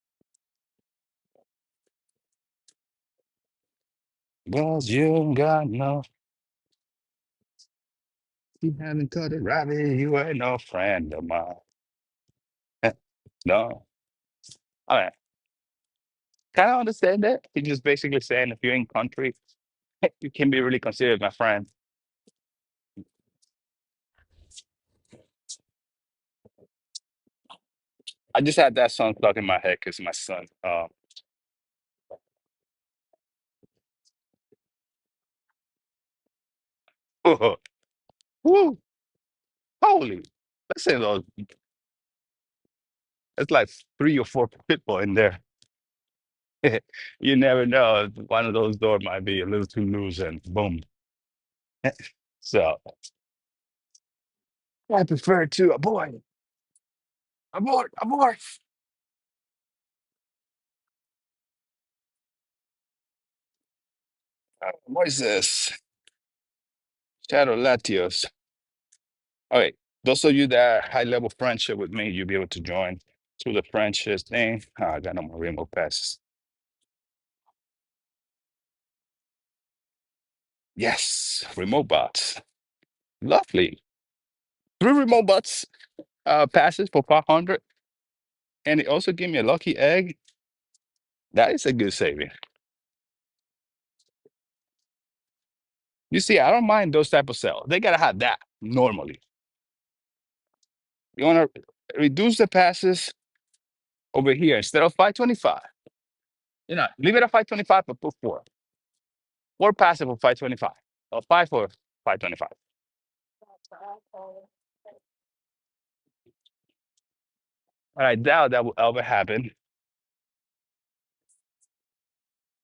Cause you got no. You haven't cut it right, you ain't no friend of mine. No. I mean, kind of understand that. He's just basically saying if you're in country, you can be really considered my friend. I just had that song stuck in my head because my son. Woo, holy! Listen, those. It's like 3 or 4 people in there. You never know. One of those doors might be a little too loose, and boom. So I prefer to avoid, avoid. What is this? Shadow Latios. All right. Those of you that high level friendship with me, you'll be able to join through the friendship thing. I got no more remote passes. Yes, remote bots. Lovely. 3 remote bots passes for 500. And it also gave me a lucky egg. That is a good saving. You see, I don't mind those type of sales. They gotta have that normally. You wanna reduce the passes over here instead of 525. Leave it at 525, but put 4. 4 passes for 525. Or 5 for 525. But I doubt that will ever happen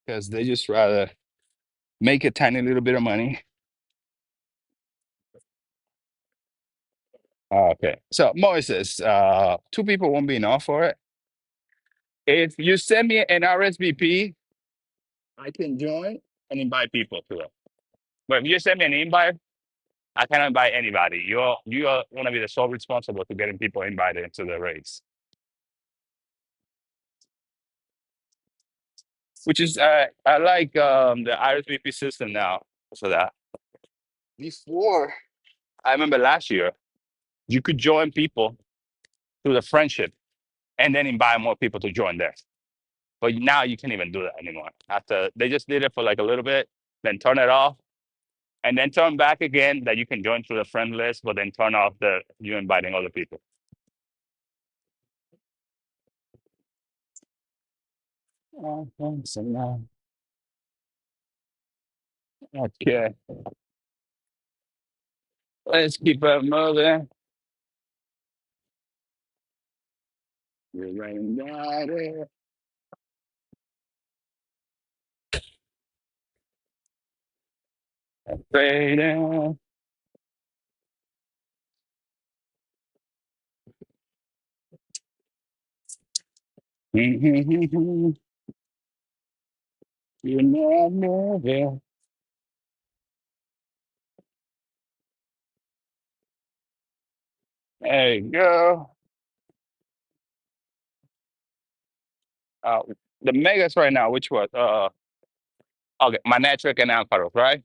because they just rather make a tiny little bit of money. Okay. So Moses, 2 people won't be enough for it. If you send me an RSVP, I can join and invite people to it. But if you send me an invite, I cannot invite anybody. You are gonna be the sole responsible to getting people invited into the race. Which is I like the RSVP system now for that. Before, I remember last year, you could join people through the friendship and then invite more people to join there. But now you can't even do that anymore. After they just did it for like a little bit, then turn it off, and then turn back again that you can join through the friend list, but then turn off the you inviting other people. Okay, let's keep it moving. We're raining down there. Fading. You know I'm moving. There you go. Uh, the megas right now, which was okay, Manectric and Ampharos, right?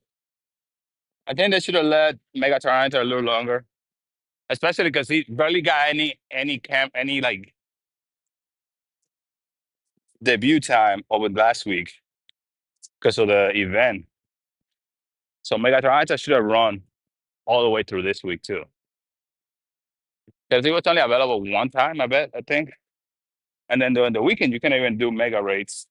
I think they should have let Mega Tyranitar a little longer, especially because he barely got any like debut time over last week because of the event. So Mega Tyranitar should have run all the way through this week too. Because he was only available one time, I think. And then during the weekend, you can even do mega rates.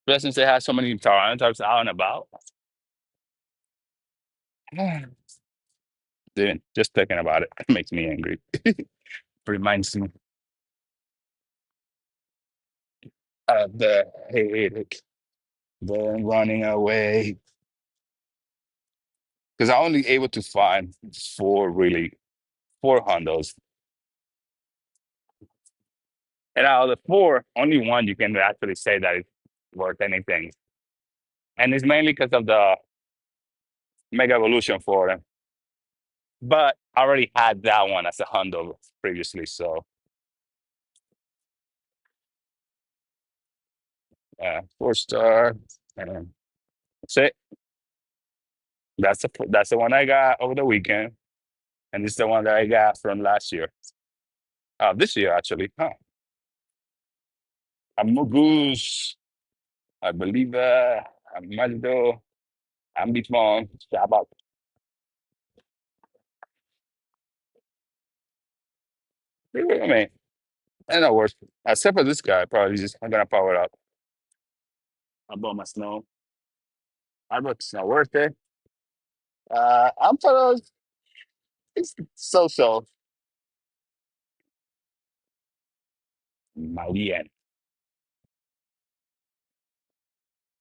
But since they have so many Tyrannosaurs out and about. Dude, just thinking about it makes me angry. Reminds me of the headache. Then running away. Because I only able to find four hondos. And out of the four, only one you can actually say that it's worth anything. And it's mainly because of the Mega Evolution for them. But I already had that one as a Hondo previously, so 4 star. And that's it. That's the one I got over the weekend, and this is the one that I got from last year. This year actually. Huh. I'm Mogoose. I believe I'm Maldo. I'm Bitmon. Shabbat. I mean, and no worse. Except for this guy, probably just I'm gonna power up. I bought my snow. I bought it's not worth it. I'm for it's so. Malien.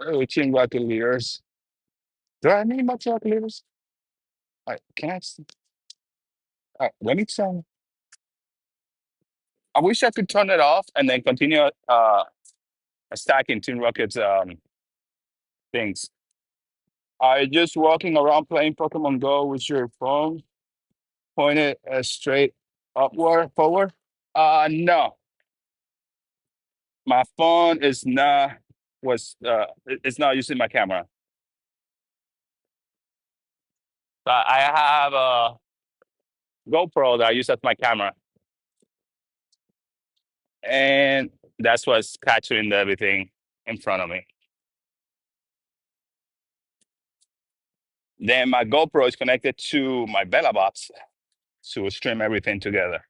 Oh, chin leaders. Do I need my leaders? Can I? Let me some. I wish I could turn it off and then continue stacking Team Rocket's things. Are you just walking around playing Pokemon Go with your phone pointed straight upward, forward? No, my phone is not it's not using my camera. I have a GoPro that I use as my camera, and that's what's capturing everything in front of me. Then my GoPro is connected to my Bella box to stream everything together.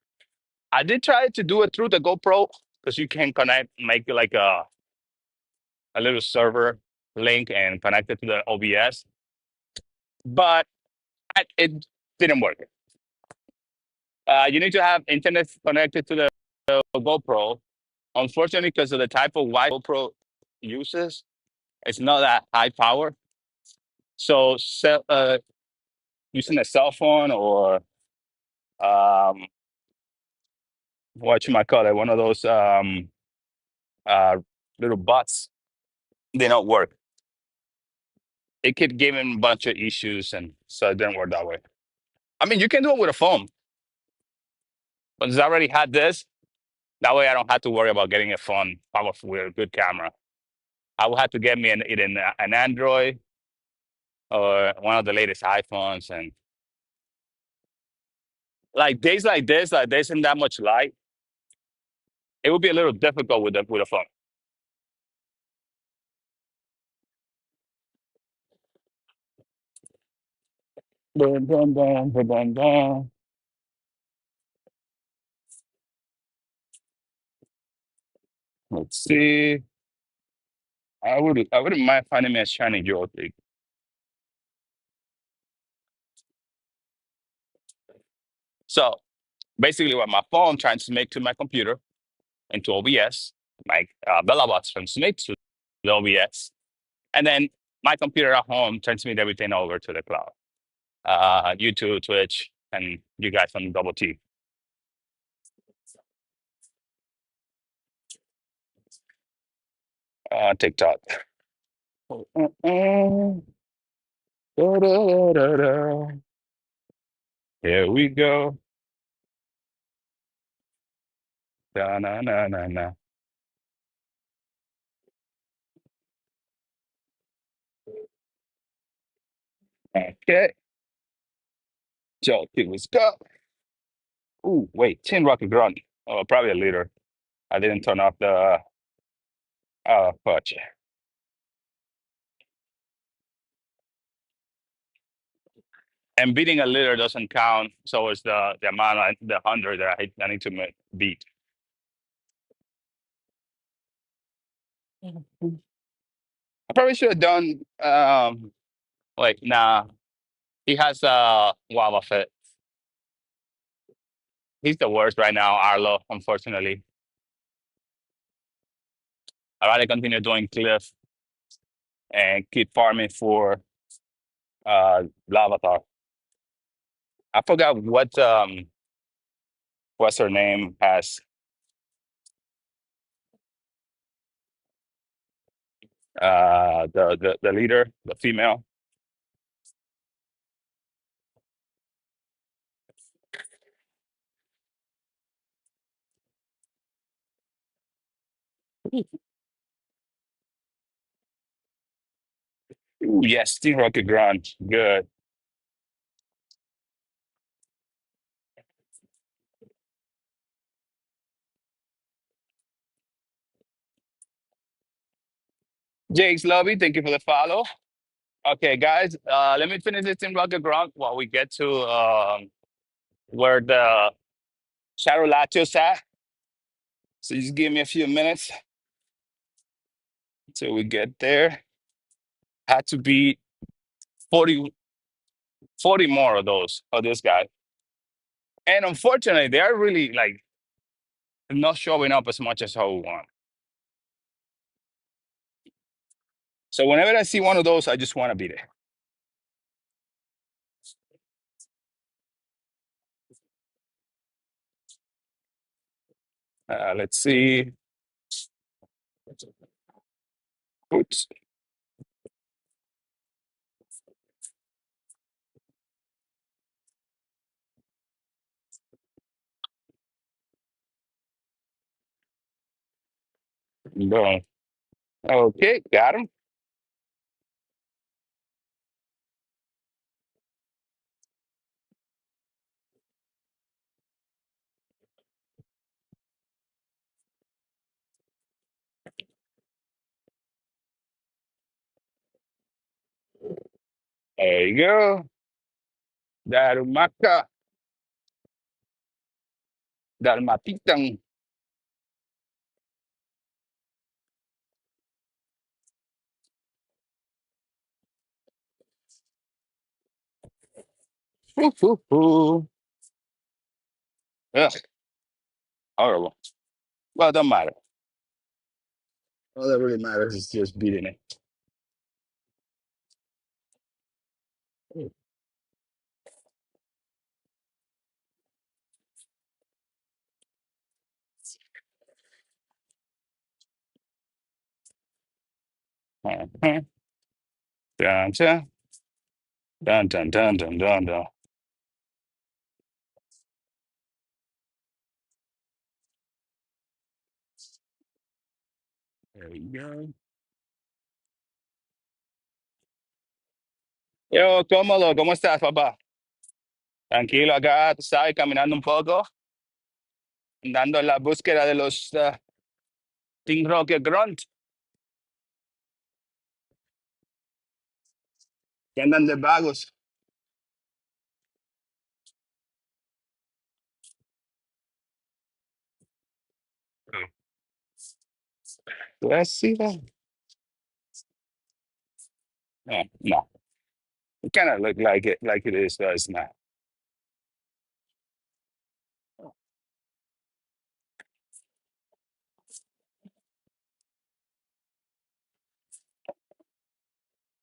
I did try to do it through the GoPro because you can make like a little server link and connect it to the OBS, but it didn't work. You need to have internet connected to the GoPro. Unfortunately, because of the type of Wi GoPro uses, it's not that high power. So, using a cell phone or um, what you might call it, one of those uh, little bots, they don't work. It could give him a bunch of issues, and so it didn't work that way. I mean, you can do it with a phone, but since I already had this, that way I don't have to worry about getting a phone powerful with a good camera. I will have to get me an Android or one of the latest iPhones, and like days like this, like there isn't that much light. It would be a little difficult with a phone. Dun, dun, dun, dun, dun, dun. Let's see. I wouldn't mind finding me a shiny Joltik. So basically, what my phone transmits to my computer into OBS, my Bellabots transmits to the OBS, and then my computer at home transmits everything over to the cloud. YouTube, Twitch, and you guys on double T. TikTok. Da-da-da-da. Here we go. Da-na-na-na-na. Okay. So here we go. Ooh, wait, 10 rocket grunt. Oh, probably a liter. I didn't turn off the fudge. And beating a liter doesn't count. So it's the amount, the 100 that I need to beat. I probably should have done, like, nah, he has Wava Fit. He's the worst right now, Arlo, unfortunately. I'd rather continue doing Cliff and keep farming for Lavatar. I forgot what's her name has. The leader, the female. Ooh, yes, Team Rocket Grand. Good. Jake's Lobby, thank you for the follow. Okay, guys, let me finish this Team Rocket Grand while we get to where the Shadow Latios at. So just give me a few minutes till we get there. Had to be 40, 40 more of those of this guy. And unfortunately, they are really like not showing up as much as I would want. So whenever I see one of those, I just want to beat it. Let's see. Oops. Boom. Okay, got him. There you go. Darumaka. Darmatitang. Hoo, hoo, hoo. Ugh, horrible. Well, it don't matter. All that really matters is just beating it. Uh-huh. Dun, dun, dun, dun, dun, dun, dun, dun. There you go. Yo, cómodo, ¿cómo estás, papá? Tranquilo acá, tú sabes, caminando un poco, andando en la búsqueda de los Team Rocket Grunt, que andan de vagos. Do I see that? No. It kind of look like it is, but it's not.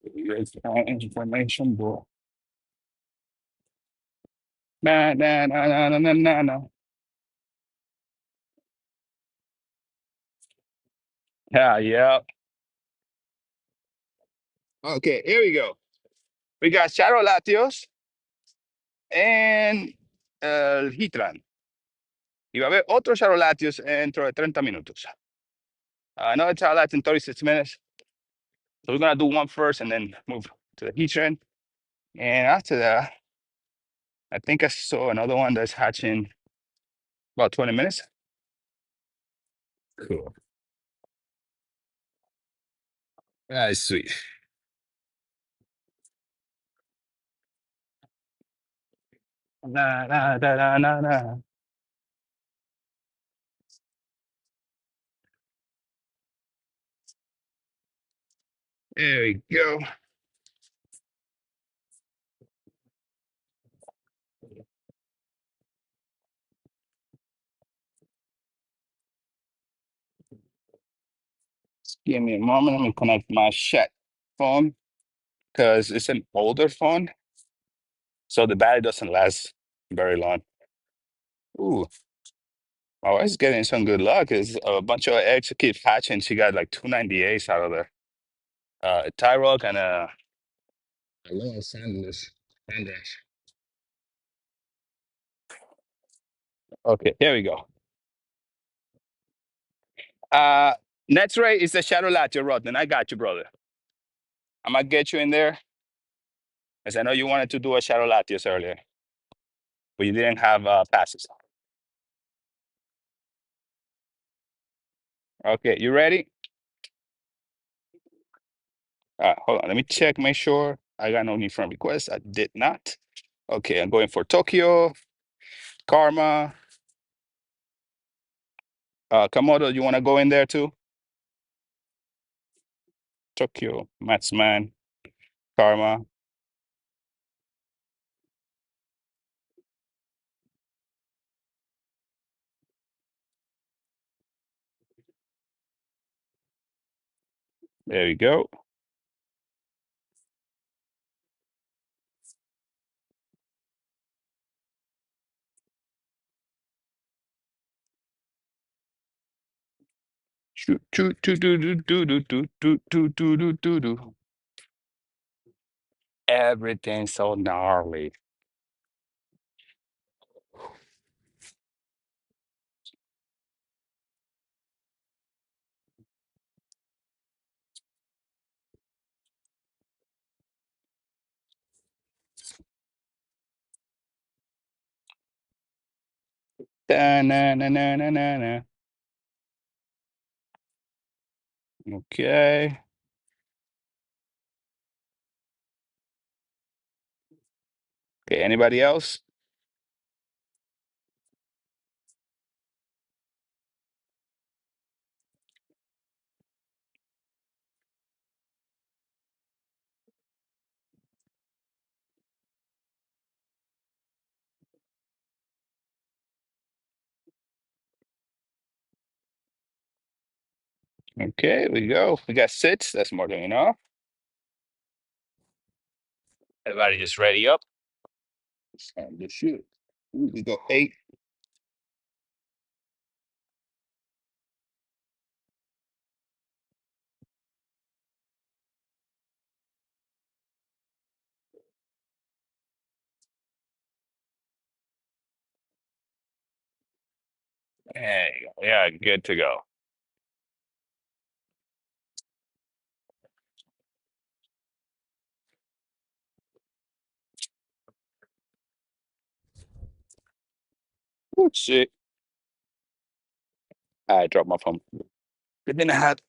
It's information, bro. Na, na, na, na, na, na, na, na. Yeah, yeah. Okay, here we go. We got Shadow Latios and el Heatran. Y va a haber otro Shadow Latios dentro de 30 minutos. Another Shadow Latios in 36 minutes. So we're gonna do one first and then move to the Heatran. And after that, I think I saw another one that's hatching about 20 minutes. Cool. That's sweet. Na, na, da, da, na, na. There we go. Just give me a moment. Let me connect my chat phone because it's an older phone, so the battery doesn't last very long. Ooh, my wife's getting some good luck. It's a bunch of eggs keep hatching. She got like 298s out of there. A Tyrock and a little Sanders. Sanders. Okay, here we go. Uh, Next rate is the Shadow Latio, Rodman. I got you, brother. I'm gonna get you in there because I know you wanted to do a Shadow Latios earlier, but you didn't have passes. Okay, you ready? Hold on. Let me check, make sure I got no new friend requests. I did not. Okay, I'm going for Tokyo, Karma. Komodo, you want to go in there too? Tokyo, Matsman, Karma. There we go. Shoot, shoot, do, do, do, do, do, do, do, do, do, do, do, do. Everything's so gnarly. Da, na, na, na, na, na, na. Okay. Okay, anybody else? Okay, we go. We got six. That's more than enough. Everybody just ready up. It's time to shoot. Ooh, we go eight. There you go. Yeah, good to go. Oh shit. I dropped my phone. But then I had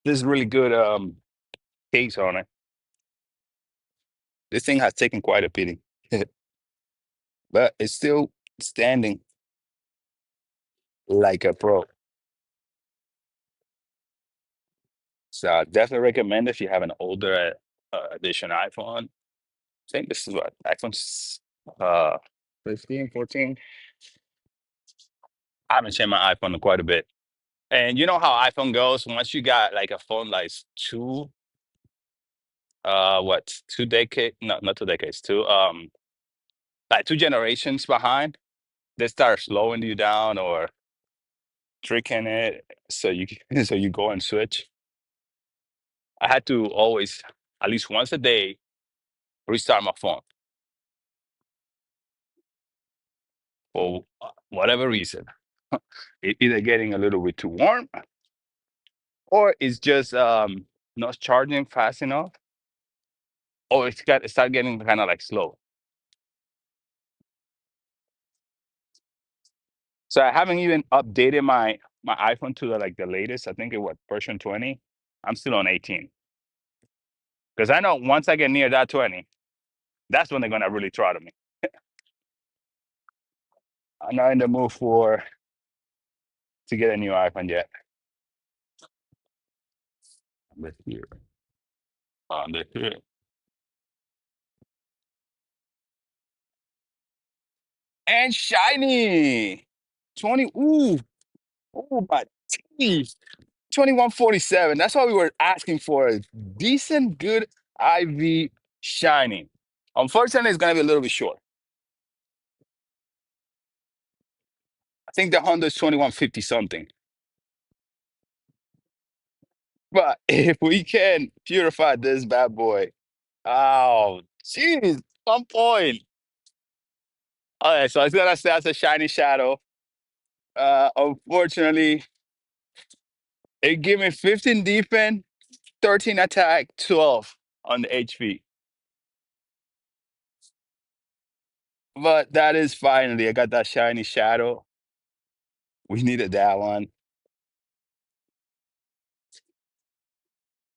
this really good case on it. This thing has taken quite a beating. But it's still standing like a pro. So I definitely recommend if you have an older edition iPhone. I think this is what iPhone's 15, 14. I haven't changed my iPhone in quite a bit. And you know how iPhone goes, once you got like a phone like two what 2 decades, not 2 decades, two like 2 generations behind, they start slowing you down or tricking it, so you so you go and switch. I had to always, at least once a day, restart my phone for whatever reason. Either getting a little bit too warm, or it's just not charging fast enough, or it start getting kind of like slow. So I haven't even updated my iPhone to the latest. I think it was version 20. I'm still on 18 because I know once I get near that 20, that's when they're gonna really throttle me. I'm not in the mood for to get a new iPhone yet. Let's hear. Let's hear. And shiny 20. Ooh, ooh, my teeth. 2147. That's why we were asking for a decent, good IV shiny. Unfortunately, it's gonna be a little bit short. I think the Honda is 2150 something. But if we can purify this bad boy, oh, jeez, some point. All right, so it's gonna stay as a shiny shadow. Unfortunately, it gave me 15 defense, 13 attack, 12 on the HP. But that is finally, I got that shiny shadow. We needed that one.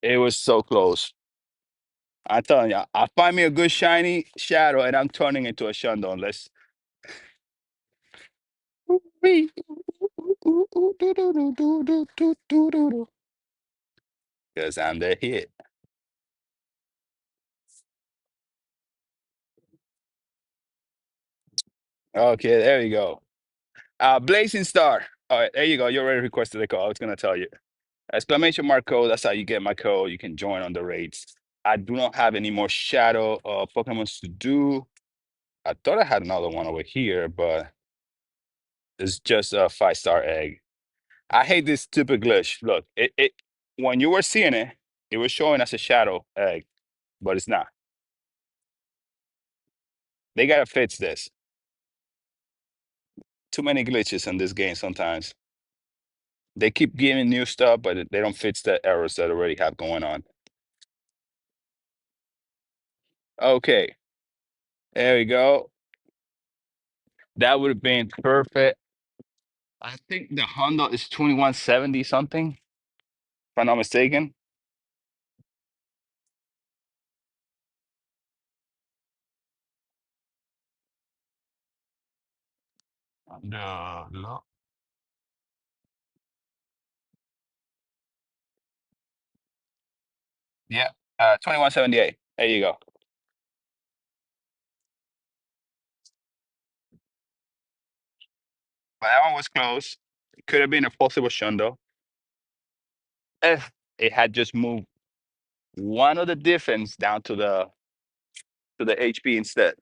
It was so close. I'm telling you, I find me a good shiny shadow and I'm turning into a Shundo unless because I'm the hit. Okay, there you go. Blazing Star. All right, there you go. You already requested the call. I was gonna tell you. Exclamation mark code. That's how you get my code. You can join on the raids. I do not have any more shadow Pokemons to do. I thought I had another one over here, but it's just a 5-star egg. I hate this stupid glitch. Look, it when you were seeing it, it was showing as a shadow egg, but it's not. They gotta fix this. Too many glitches in this game sometimes. They keep giving new stuff, but they don't fix the errors that already have going on. Okay, there we go. That would have been perfect. I think the Honda is 2170 something, if I'm not mistaken. No, no. Yeah, 2178. There you go. But that one was close. It could have been a possible shundo if it had just moved one of the difference down to the HP instead.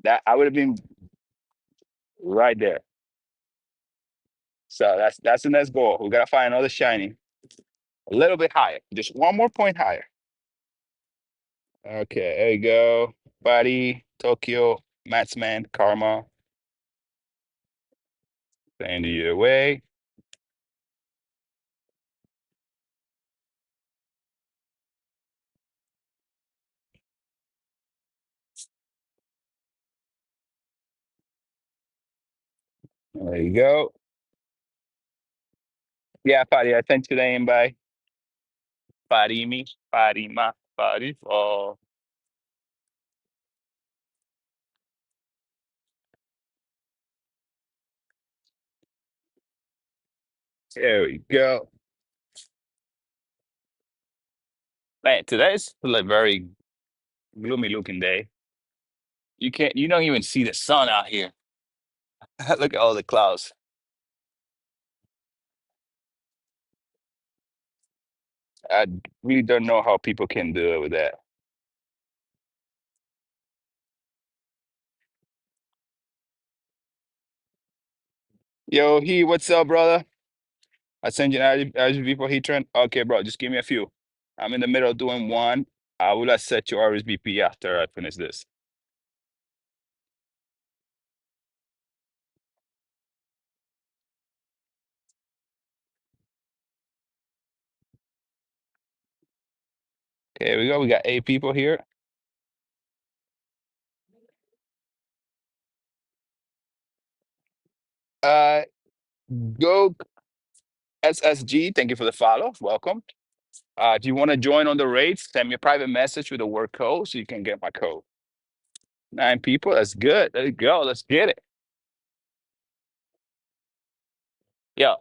That I would have been right there. So that's the next goal. We gotta find another shiny a little bit higher, just one more point higher. Okay, there you go. Buddy, Tokyo, Matsman, Karma. Send you away. There you go. Yeah, Fadi, I sent you the invite. Farimi, Farima, Fari. Oh, there we go. Man, today's like very gloomy looking day. You don't even see the sun out here. Look at all the clouds. I really don't know how people can do it with that. Yo, he, what's up, brother? I sent you an RSVP for Heatran. Okay, bro, just give me a few. I'm in the middle of doing one. I will set your RSVP after I finish this. Okay, here we go. We got 8 people here. Uh, Go SSG. Thank you for the follow. Welcome. If you want to join on the raids, send me a private message with the word code so you can get my code. 9 people. That's good. There you go. Let's get it. Yeah,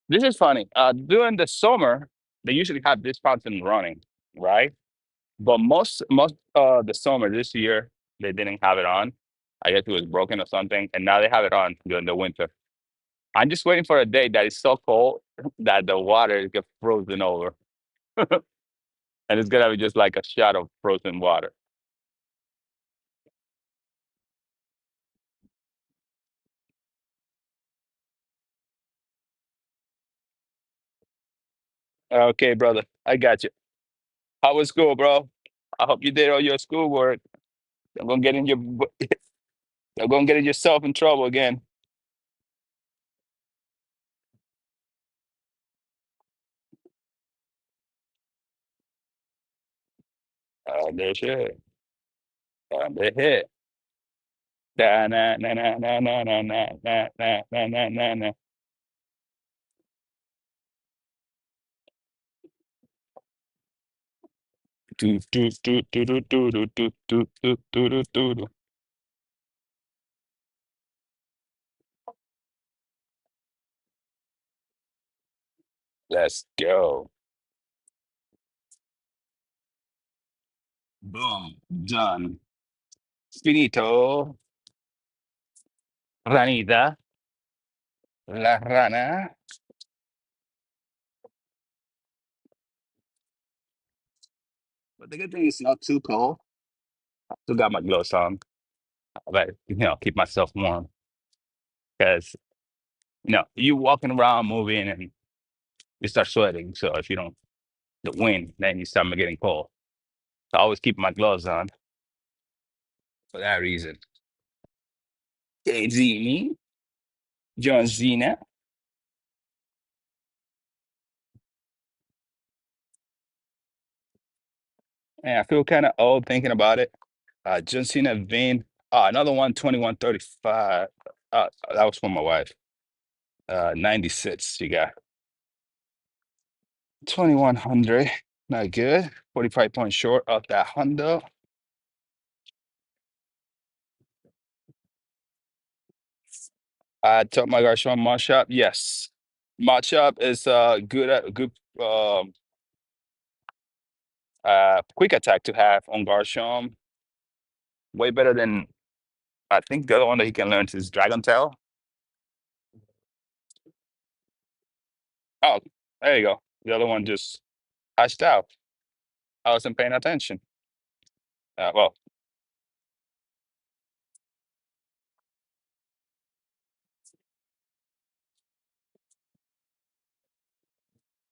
this is funny. During the summer, they usually have this fountain running, right? But most the summer this year they didn't have it on. I guess it was broken or something, and now they have it on during the winter. I'm just waiting for a day that is so cold that the water gets frozen over, and it's gonna be just like a shot of frozen water. Okay, brother, I got you. How was school, bro? I hope you did all your schoolwork. I'm gonna get in your, I'm gonna get yourself in trouble again. They should. They hit. Da, na, na, na, na, na, na, na, na, na, na, na, na, na. Do, do, do, do, do, do, do, do, do, do, do, do, do, do. Let's go. Boom. Done. Finito. Ranita. La rana. But the good thing is not too cold. I still got my gloves on. But keep myself warm. Because you walking around moving and you start sweating. So if you don't the wind, then you start getting cold. So I always keep my gloves on for that reason. Okay, Zini. John Zena. And I feel kind of old thinking about it. John Cena, Vin. Another one, 2135. That was for my wife. 96. You got 2100. Not good. 45 points short of that Honda. I took my gosh on Mod Shop. Yes. Mod Shop is good at good quick attack to have on Garchomp. Way better than I think the other one that he can learn is Dragon Tail. Oh, there you go. The other one just hatched out. I wasn't paying attention. Well,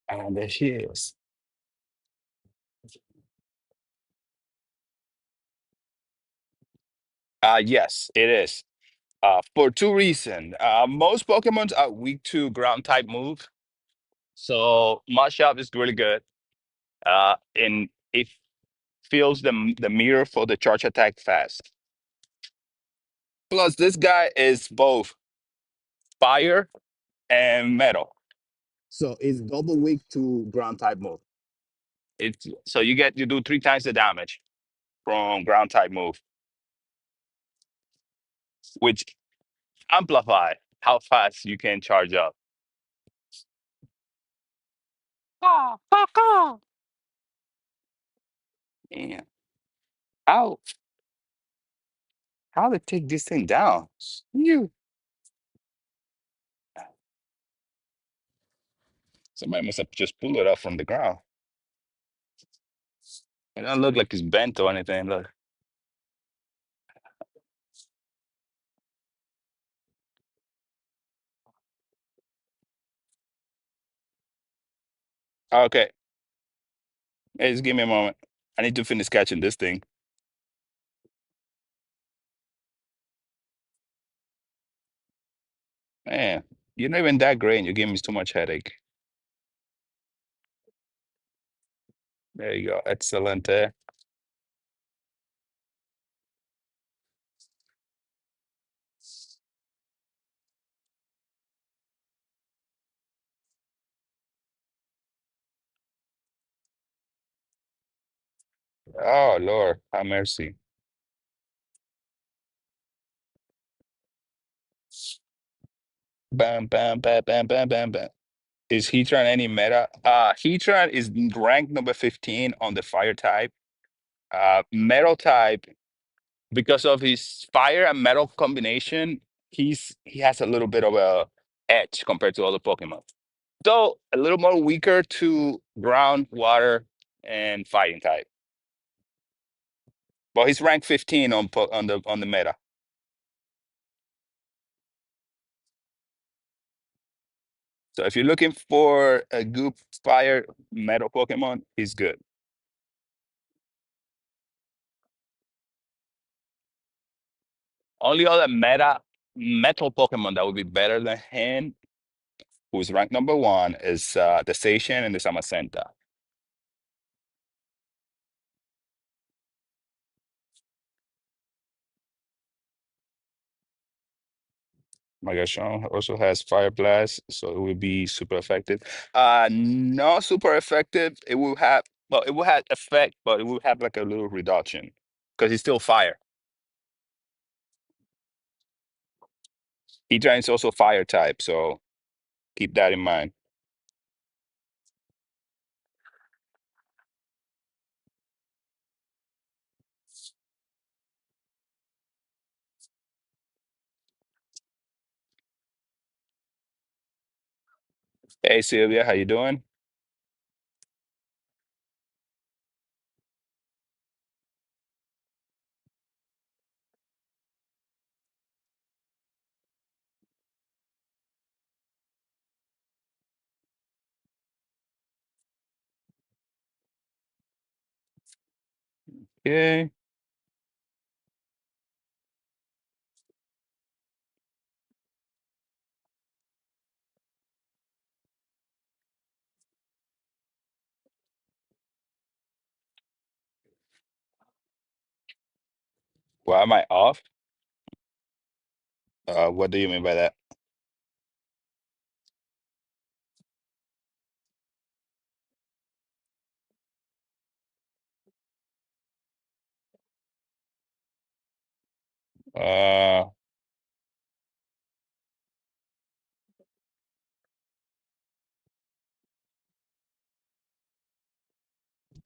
and there she is. Yes, it is. For two reasons. Most Pokemons are weak to ground type move, so Machop is really good. And it feels the mirror for the charge attack fast. Plus, this guy is both fire and metal, so it's double weak to ground type move. It's so you do 3 times the damage from ground type move, which amplify how fast you can charge up. Yeah. How how to take this thing down? You somebody must have just pulled it up from the ground. It doesn't look like it's bent or anything. Look. Okay, hey, just give me a moment. I need to finish catching this thing. Man, you're not even that great. And you're giving me too much headache. There you go. Excellent. Oh Lord, have mercy. Bam, bam, bam, bam, bam, bam, bam. Is Heatran any meta? Heatran is ranked number 15 on the fire type. Metal type, because of his fire and metal combination, he has a little bit of a edge compared to other Pokemon. So a little more weaker to ground, water, and fighting type. But he's ranked 15 on the meta. So if you're looking for a good fire metal Pokemon, he's good. Only other meta metal Pokemon that would be better than him, who's ranked number one, is the Station and the Samacenta. Magashon also has Fire Blast, so it will be super effective. Not super effective. It will have, well, it will have effect, but it will have like a little reduction because it's still fire. Heatran is also fire type, so keep that in mind. Hey Sylvia, how you doing? Okay. Why am I off? What do you mean by that? Uh,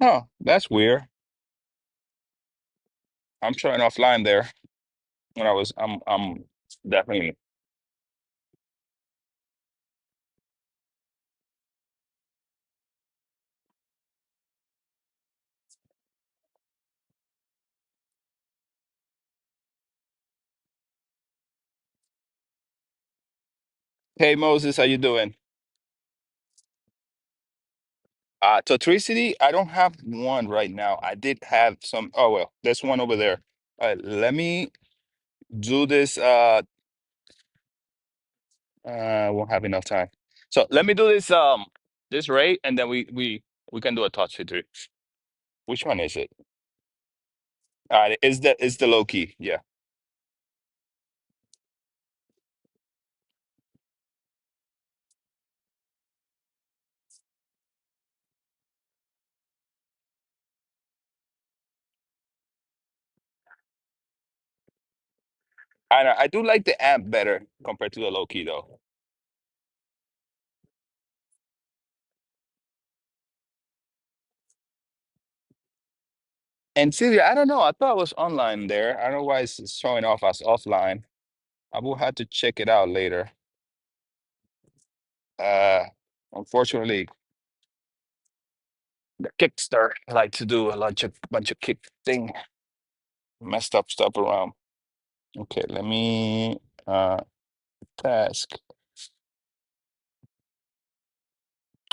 oh, that's weird. I'm showing offline there when I'm definitely. Hey Moses, how you doing? Totricity, I don't have one right now. I did have some. Oh well, there's one over there. All right, let me do this. I won't have enough time. So let me do this rate, and then we can do a touch with it. Which one is it? All right, is the low key? Yeah. I do like the amp better compared to the low key though. And Celia, I don't know. I thought it was online there. I don't know why it's showing off as offline. I will have to check it out later. Uh, Unfortunately, the Kickstarter like to do a bunch of kick thing, messed up stuff around. Okay, let me task.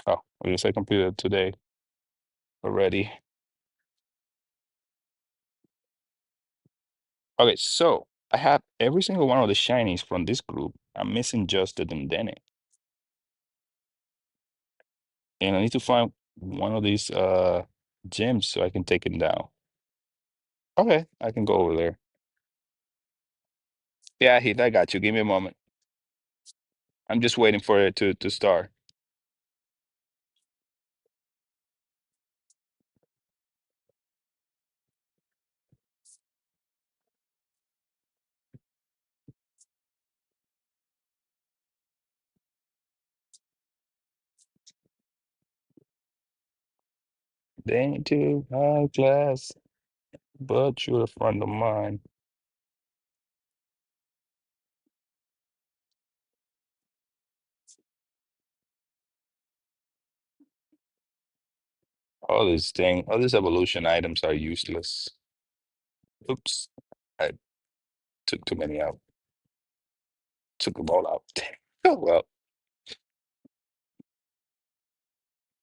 Oh, Or just I completed today already. Okay, so I have every single one of the shinies from this group. I'm missing just the Dendene. And I need to find one of these gyms so I can take it down. Okay, I can go over there. Yeah, Heath, I got you. Give me a moment. I'm just waiting for it to start. They ain't too high class, but you're a friend of mine. All these evolution items are useless. Oops, I took too many out. Took them all out. Oh well,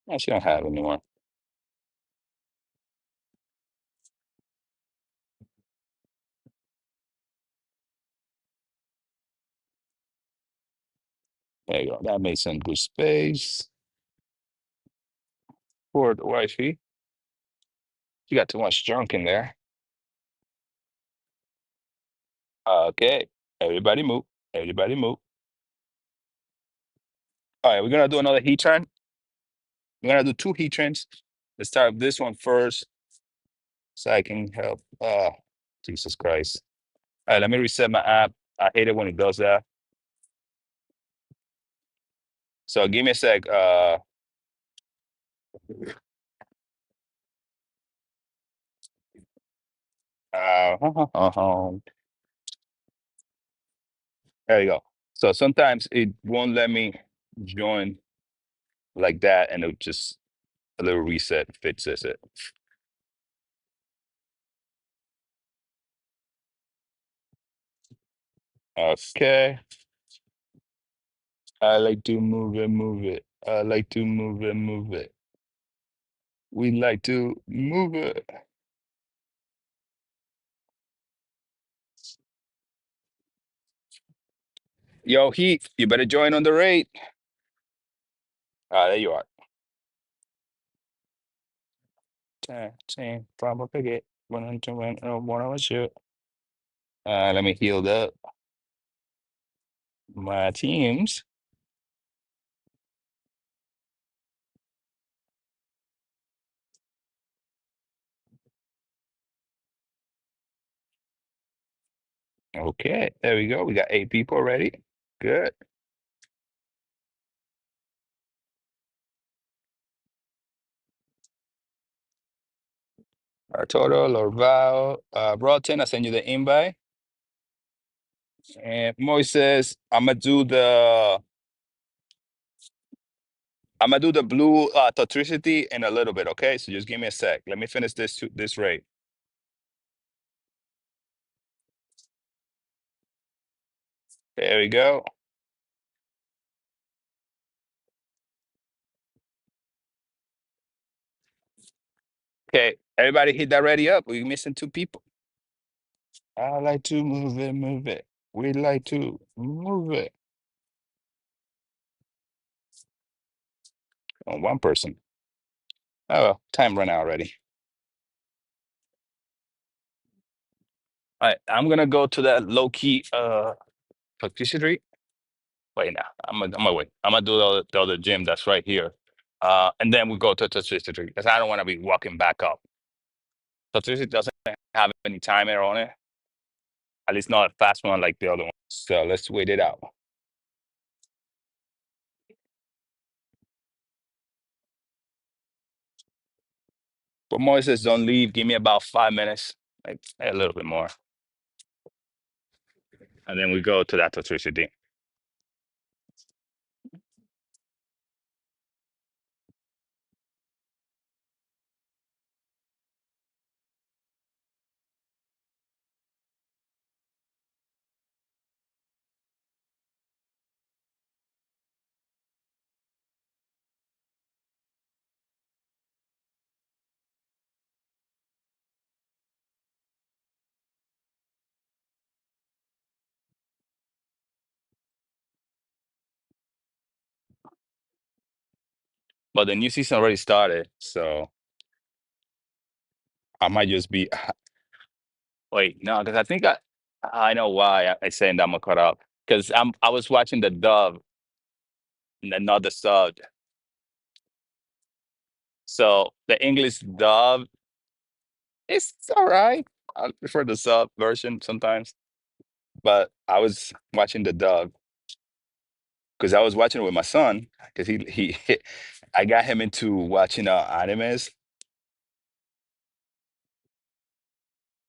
I she don't have anymore. There you go. That made some good space for the wifey. You got too much junk in there. Okay, everybody move. Everybody move. All right, we're gonna do another heat turn. We're gonna do two heat turns. Let's start with this one first, so I can help. Jesus Christ. All right, let me reset my app. I hate it when it does that. So give me a sec. There you go. So sometimes it won't let me join like that, and it just a little reset fixes it. Okay. I like to move it, move it. I like to move it, move it. We like to move it. Yo, Heath, you better join on the raid. Ah, there you are. Probably get 101 shoot. Let me heal up my teams. Okay, there we go. We got 8 people ready. Good. Our total or Val, Broughton, I send you the invite. And Moises, I'm gonna do the blue totricity in a little bit, okay? So just give me a sec. Let me finish this raid. There we go. Okay, everybody hit that ready up. We're missing 2 people. I like to move it, move it. We like to move it. On one person. Oh, well, time run out already. All right, I'm gonna go to that low key toxicity. Wait, now I'm gonna wait. I'm gonna do the other gym that's right here. And then we go to toxicity because I don't want to be walking back up. Toxicity doesn't have any timer on it. At least not a fast one like the other one. So let's wait it out. But Moises, don't leave. Give me about 5 minutes, like a little bit more. And then we go to that toxicity. but the new season already started, so I might just be. Wait, no, because I think I know why I saying that I'm gonna cut out because I was watching the dub and not the sub. So the English dub is all right. I prefer the sub version sometimes, but I was watching the dub because I was watching it with my son because he I got him into watching animes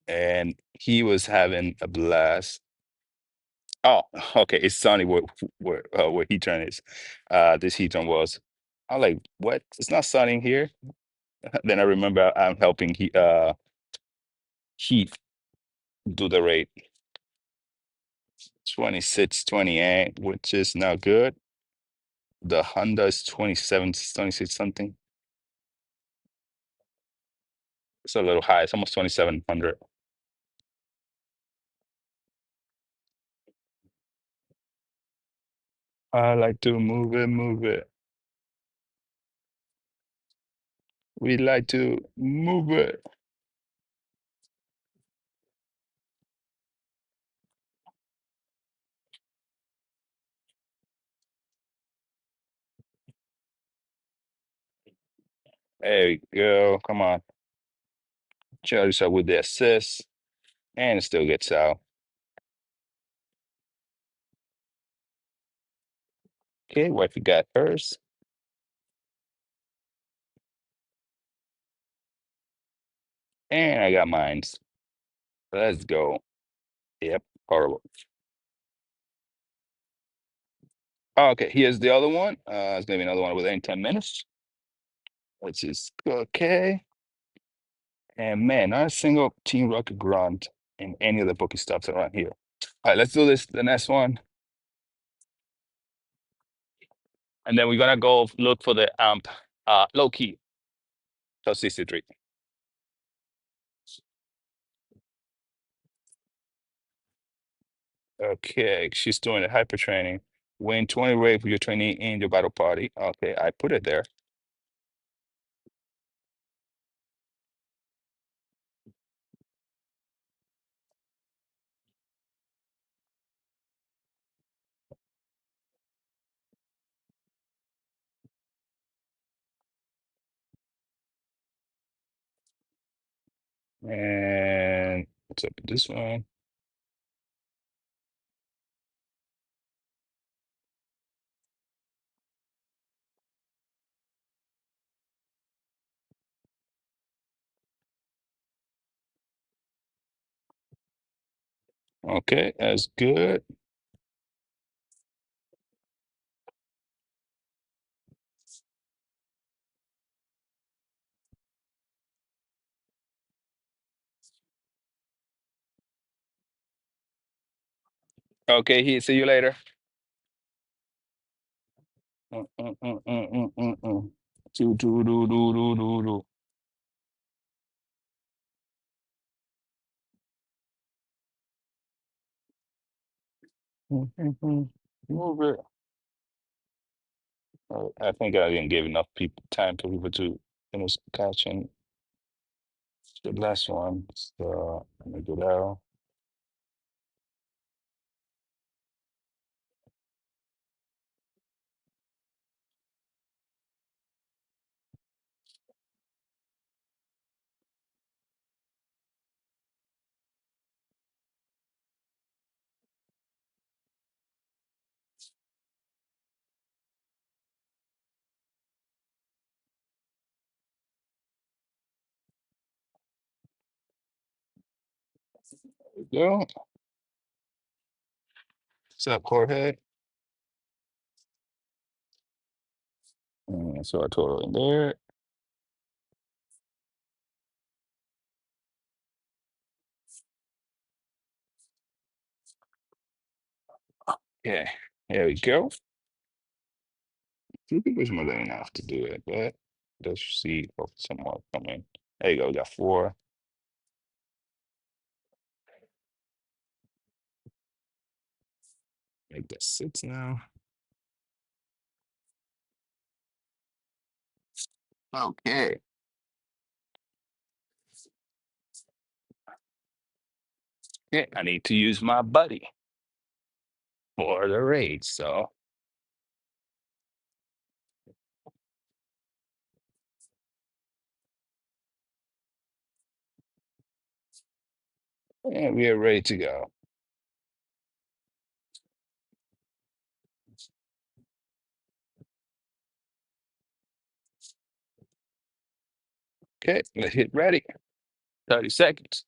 and he was having a blast. Oh, okay. It's sunny where Heatran is. This Heatran was. I'm like, what? It's not sunny here. Then I remember I'm helping Heat do the raid 26, 28, which is not good. The Honda is 27, 26 something. It's a little high. It's almost 2,700. I like to move it, move it. We like to move it. There we go. Come on. Charge up with the assist. And it still gets out. Okay, wifey got hers. And I got mine. Let's go. Yep, horrible. Oh, okay, here's the other one. It's gonna be another one within 10 minutes, which is okay. And man, not a single Team Rocket grunt in any of the Pokestops around here. All right, let's do this. The next one, and then we're gonna go look for the low key toxicity. Okay, she's doing the hyper training. Win 20 rate for your training in your battle party. Okay, I put it there. And what's up with this one? Okay, that's good. Okay, he see you later. Do, do, do, do, do, do, do. Move it. I think I didn't give enough people time for people to finish catching the last one. So let me do that. There we go. What's up, Jorge? So I total in there. Okay, there we go. Two people is more than enough to do it, but let's see if some more come in. There you go, we got four. Make that six now. Okay. Yeah, I need to use my buddy for the raid. So yeah, we are ready to go. Okay, let's hit ready. 30 seconds.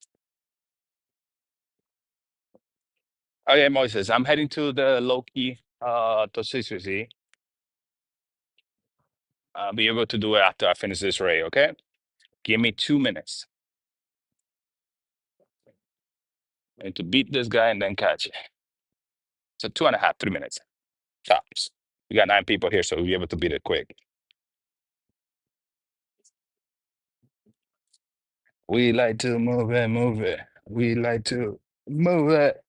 Okay, Moses, I'm heading to the Loki toxicity. I'll be able to do it after I finish this raid, okay? Give me 2 minutes. And to beat this guy and then catch it. So 2.5, 3 minutes. Tops. We got 9 people here, so we'll be able to beat it quick. We like to move it, move it. We like to move it.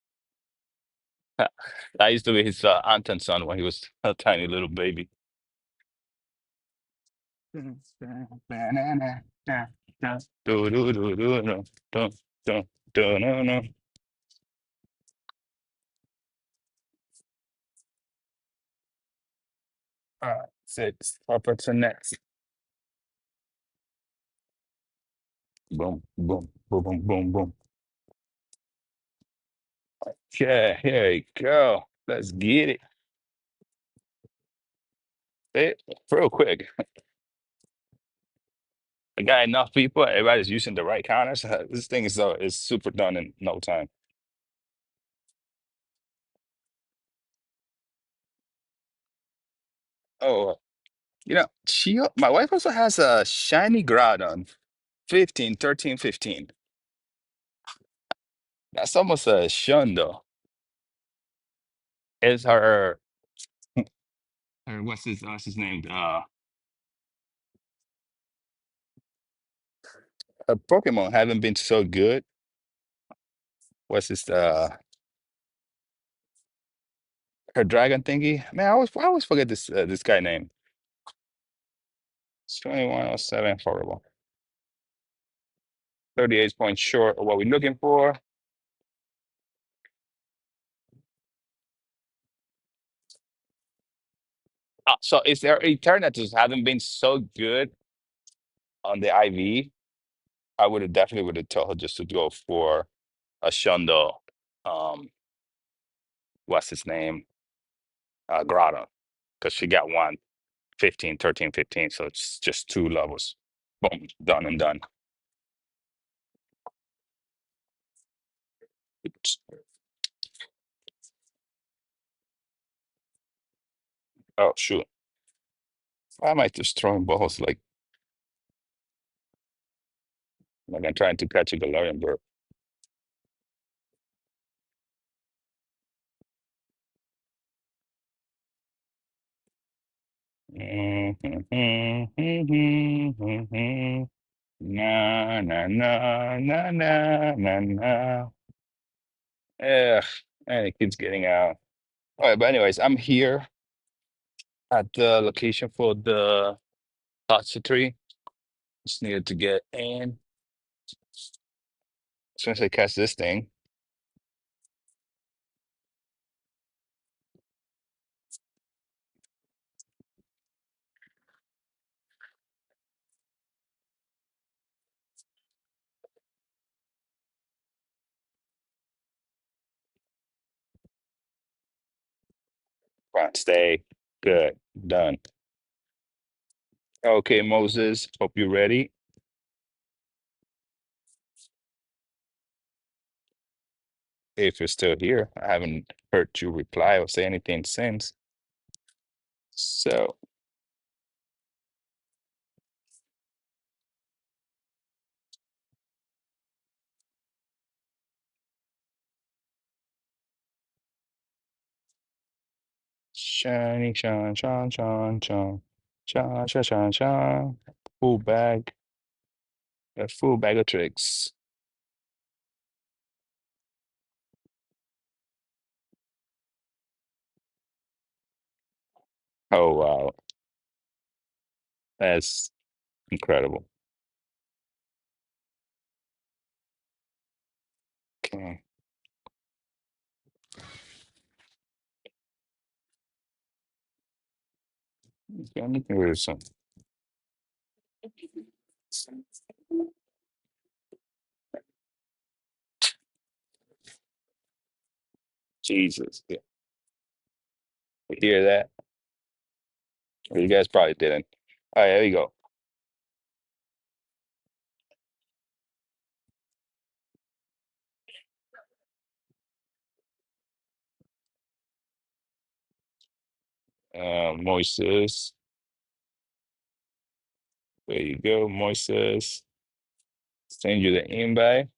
That used to be his Anton's son when he was a tiny little baby. All right, 6. Up to next. Boom, boom, boom, boom, boom, boom. Okay, here you go. Let's get it. It real quick. I got enough people. Everybody's using the right counters. This thing is super done in no time. Oh, my wife also has a shiny Groudon, 15, 13, 15. That's almost a shun though. Is her what's his name? Her Pokemon haven't been so good. What's his her dragon thingy? Man, I always forget this guy name. It's 2107 horrible. 38 points short of what we're looking for. So is there alternatives haven't been so good on the IV? I would have definitely would have told her just to go for a Shundo. Um, what's his name? Grotto, because she got one 15, 13, 15. So it's just 2 levels. Boom, done and done. Oops. Oh shoot! Why am I just throwing balls like I'm trying to catch a Galarian bird? Na na na na na na na. Ugh, and it keeps getting out. All right, but anyways, I'm here at the location for the Tatsu tree. Just needed to get in. As soon as I catch this thing, front stay. Good. Done. Okay, Moses, hope you're ready. If you're still here, I haven't heard you reply or say anything since. So, shiny, shine, shine, shine, shine, shine, shine, shine, shine. Full bag, a full bag of tricks. Oh wow, that's Incredible. Okay. Let me think of some. Jesus. Yeah. You hear that? You guys probably didn't. All right, there you go. Moises. There you go, Moises. Send you the invite.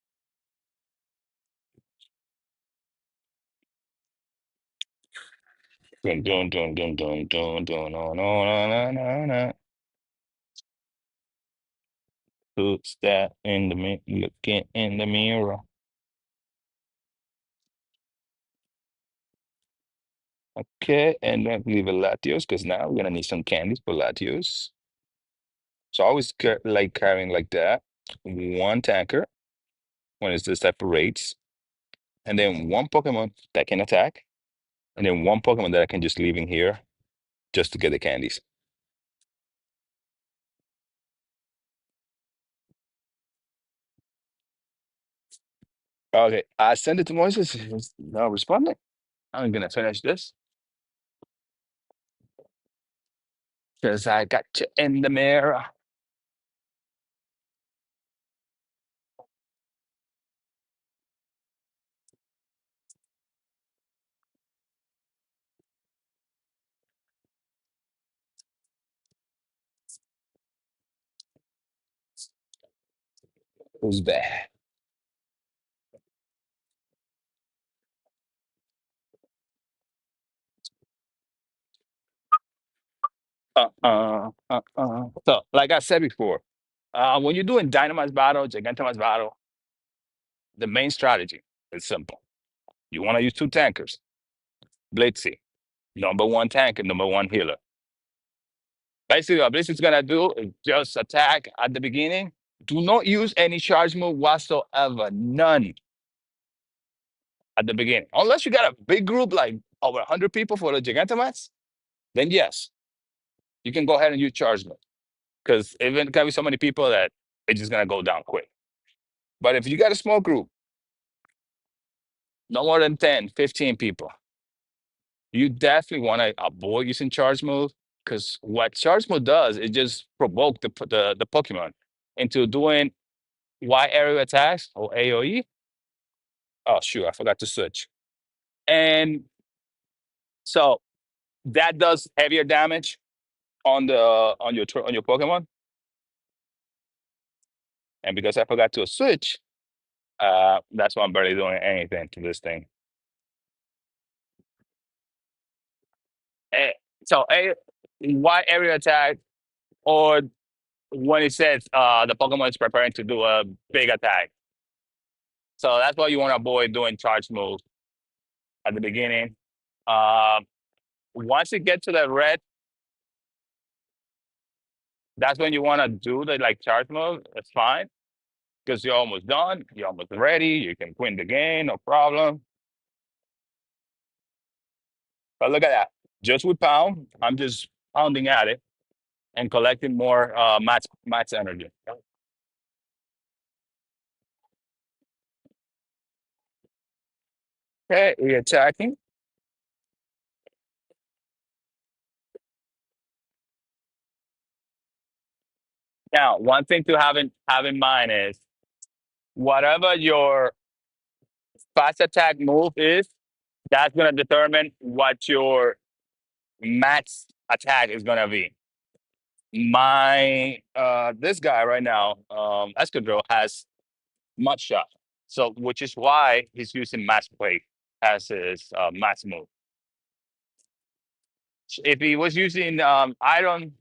Dun, dun, dun, dun, dun, dun, dun, no, no, no, no, no, no. Who's that in the looking in the mirror? Okay, and then leave a Latios because now we're gonna need some candies for Latios. So I always like carrying like that. One tanker when it's this type of rates, and then one Pokemon that can attack, and then one Pokemon that I can just leave in here just to get the candies. Okay, I sent it to Moises. He's not responding. I'm gonna finish this because I got you in the mirror. Who's bad? So, like I said before, when you're doing Dynamite battle, Gigantamax battle, the main strategy is simple. You want to use two tankers, Blitzy, number one tanker, number one healer. Basically, what Blitzy's gonna do is just attack at the beginning. Do not use any charge move whatsoever, none at the beginning, unless you got a big group like over 100 people for the Gigantamax. Then yes, you can go ahead and use charge move because even gonna be so many people that it's just gonna go down quick. But if you got a small group, no more than 10, 15 people, you definitely want to avoid using charge mode because what charge mode does, it just provoke the Pokemon into doing Y area attacks or AoE. Oh shoot, I forgot to switch. And so that does heavier damage on the on your Pokemon. And because I forgot to switch, that's why I'm barely doing anything to this thing. Eh, so a Y area attack, or when it says the Pokemon is preparing to do a big attack. So that's why you want to avoid doing charge moves at the beginning. Um, Once you get to the red, that's when you want to do the like charge move. It's fine because you're almost done. You're almost ready. You can win the game, no problem. But look at that. Just with pound, I'm just pounding at it and collecting more match energy. Okay, we attacking. Now, one thing to have in mind is whatever your fast attack move is, that's gonna determine what your max attack is gonna be. My this guy right now, Escadrille has mud shot. So which is why he's using max plate as his max move. If he was using iron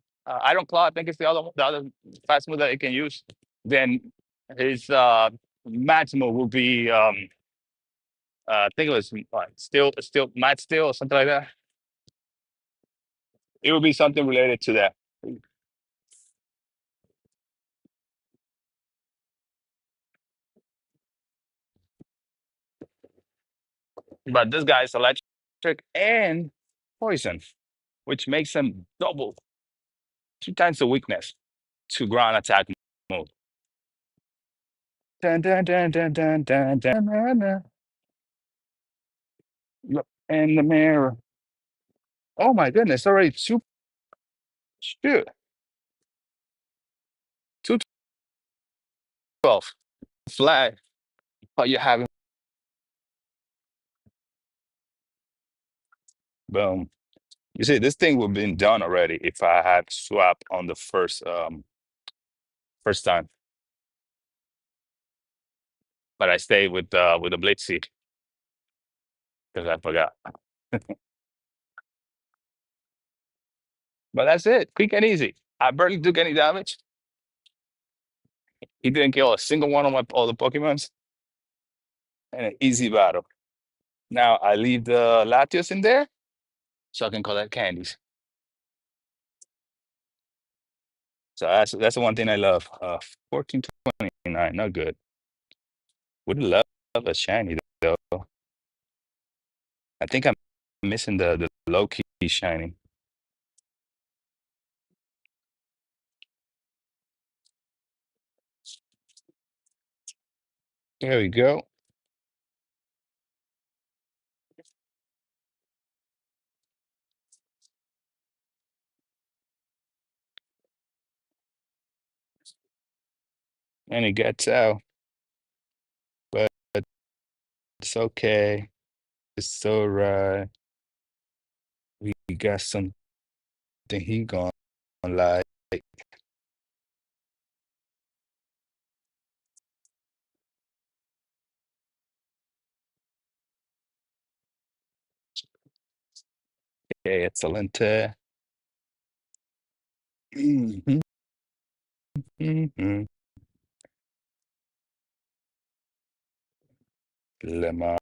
claw, I think it's the other fast move that he can use, then his max move will be I think it was still match steel or something like that. It would be something related to that. But this guy is electric and poison, which makes him double, 2 times the weakness to ground attack mode. Dun, dun, dun, dun, dun, dun, dun, dun, dun. Look in the mirror. Oh my goodness, already two. Shoot, 212. Flag. Oh, you having boom. You see, this thing would have been done already if I had swap on the first time. But I stayed with the blade seed because I forgot. But that's it. Quick and easy. I barely took any damage. He didn't kill a single one of my all the Pokemons. And an easy battle. Now I leave the Latios in there so I can collect candies. So that's the one thing I love. 1429, not good. Would love a shiny though. I think I'm missing the low key shiny. There we go. And it gets out. But it's okay. It's all right. We got something he gonna like. Okay, excelente. Mhm, mhm. Let my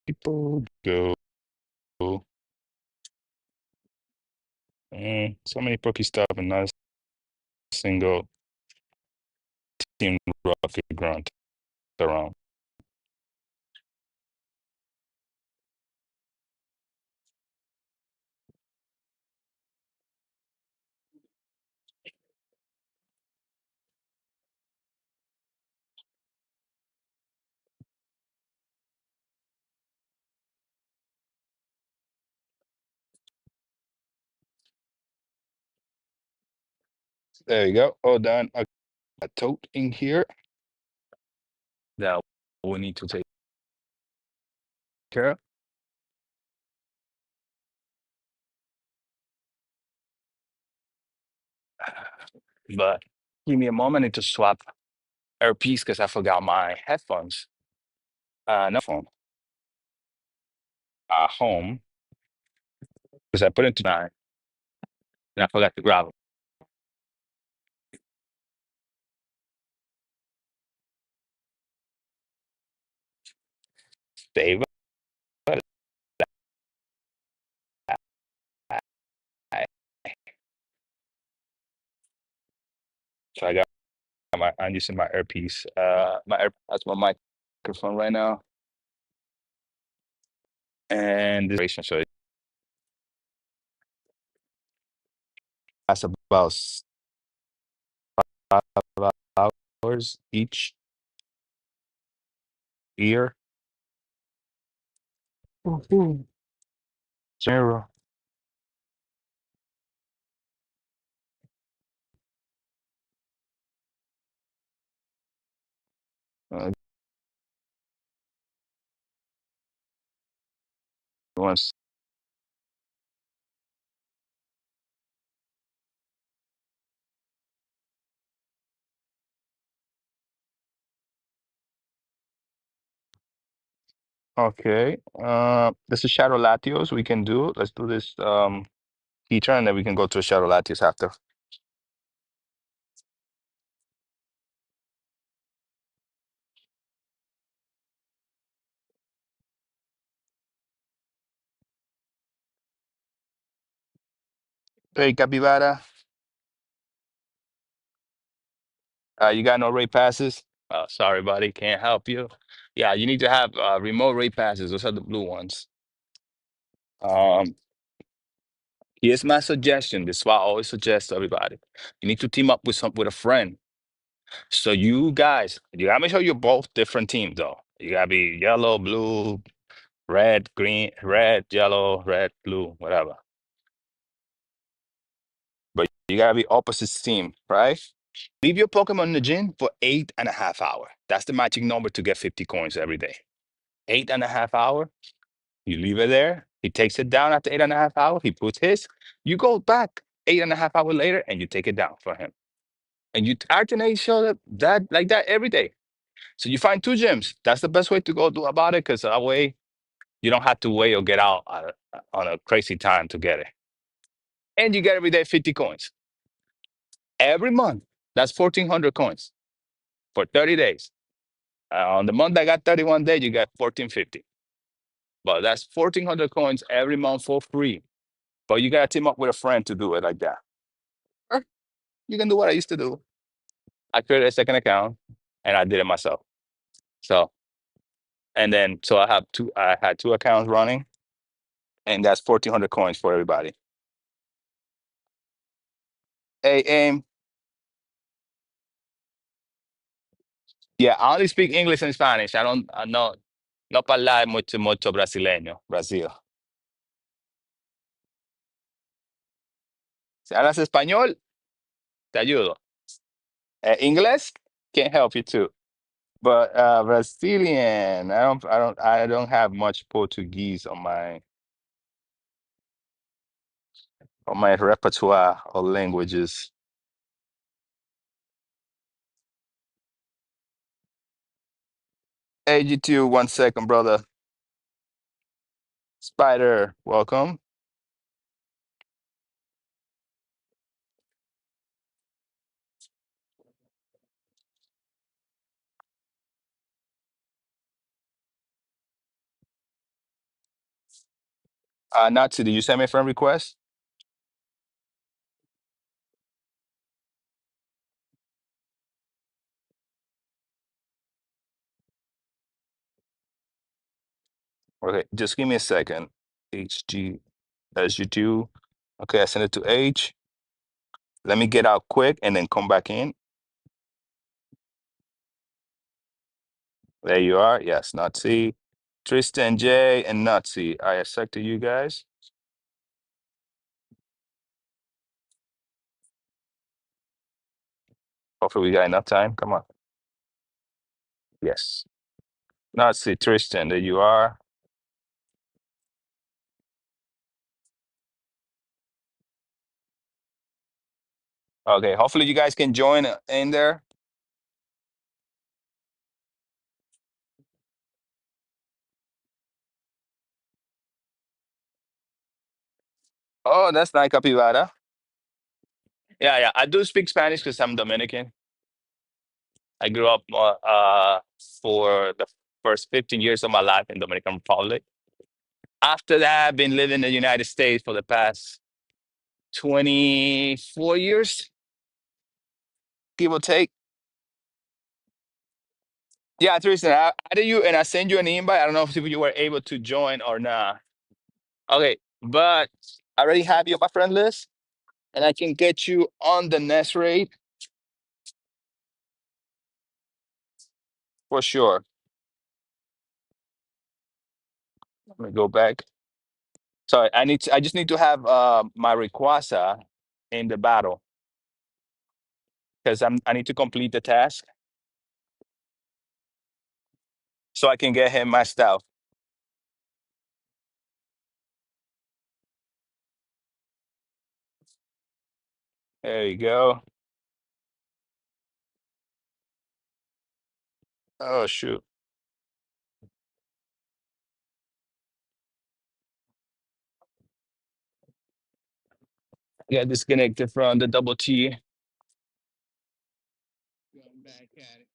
people go. So many Poke stuff and not a single team roughy grunt around. There you go. All done. A tote in here that we need to take care of. But give me a moment. I need to swap earpiece because I forgot my headphones. No phone. Home because I put it to nine and I forgot to grab them. Save it. So I'm using my earpiece. That's my microphone right now. And this so that's about 5 hours each ear. Woohoo. Zero. Uh, once. Okay. This is Shadow Latios we can do. Let's do this Heatran and then we can go to Shadow Latios after. Hey, Capybara. You got no rate passes? Oh, sorry, buddy. Can't help you. Yeah, you need to have remote raid passes. Those are the blue ones. Um, Here's my suggestion. This is what I always suggest to everybody. You need to team up with a friend. So you guys, you gotta make sure you're both different teams though. You gotta be yellow, blue, red, green, red, yellow, red, blue, whatever. But you gotta be opposite team, right? Leave your Pokemon in the gym for 8.5 hours. That's the magic number to get 50 coins every day. 8.5 hours. You leave it there. He takes it down after 8.5 hours. He puts his. You go back 8.5 hours later and you take it down for him. And you alternate show that like that every day. So you find two gyms. That's the best way to go do about it because that way you don't have to wait or get out on a crazy time to get it. And you get every day 50 coins. Every month, that's 1,400 coins for 30 days. On the month I got 31 days, you got 1,450. But that's 1,400 coins every month for free. But you got to team up with a friend to do it like that. Or you can do what I used to do. I created a second account and I did it myself. So, and then, so I had two accounts running and that's 1,400 coins for everybody. Hey, yeah, I only speak English and Spanish. I no parlar mucho brasileño, Brasil. Si hablas español, te ayudo. English can help you too. But Brazilian, I don't have much Portuguese on my repertoire of languages. Hey, G2, 1 second, brother. Spider, welcome. Nazi, did you send me a friend request? Okay, just give me a second. HG, SG2. Okay, I sent it to H. Let me get out quick and then come back in. There you are. Yes, Nazi. Tristan J and Nazi. I accepted you guys. Hopefully we got enough time. Come on. Yes. Nazi, Tristan, there you are. Okay, hopefully you guys can join in there. Oh, that's nice, Capivara. Yeah, yeah. I do speak Spanish because I'm Dominican. I grew up for the first 15 years of my life in Dominican Republic. After that, I've been living in the United States for the past 24 years, give or take. Yeah, Tristan, I added you and I sent you an invite. I don't know if you were able to join or not. Okay, but I already have you on my friend list and I can get you on the next raid for sure. Let me go back. Sorry, I just need to have my Rayquaza in the battle because I need to complete the task so I can get him my stuff. There you go. Oh shoot. Got disconnected from the double T. Going back at it.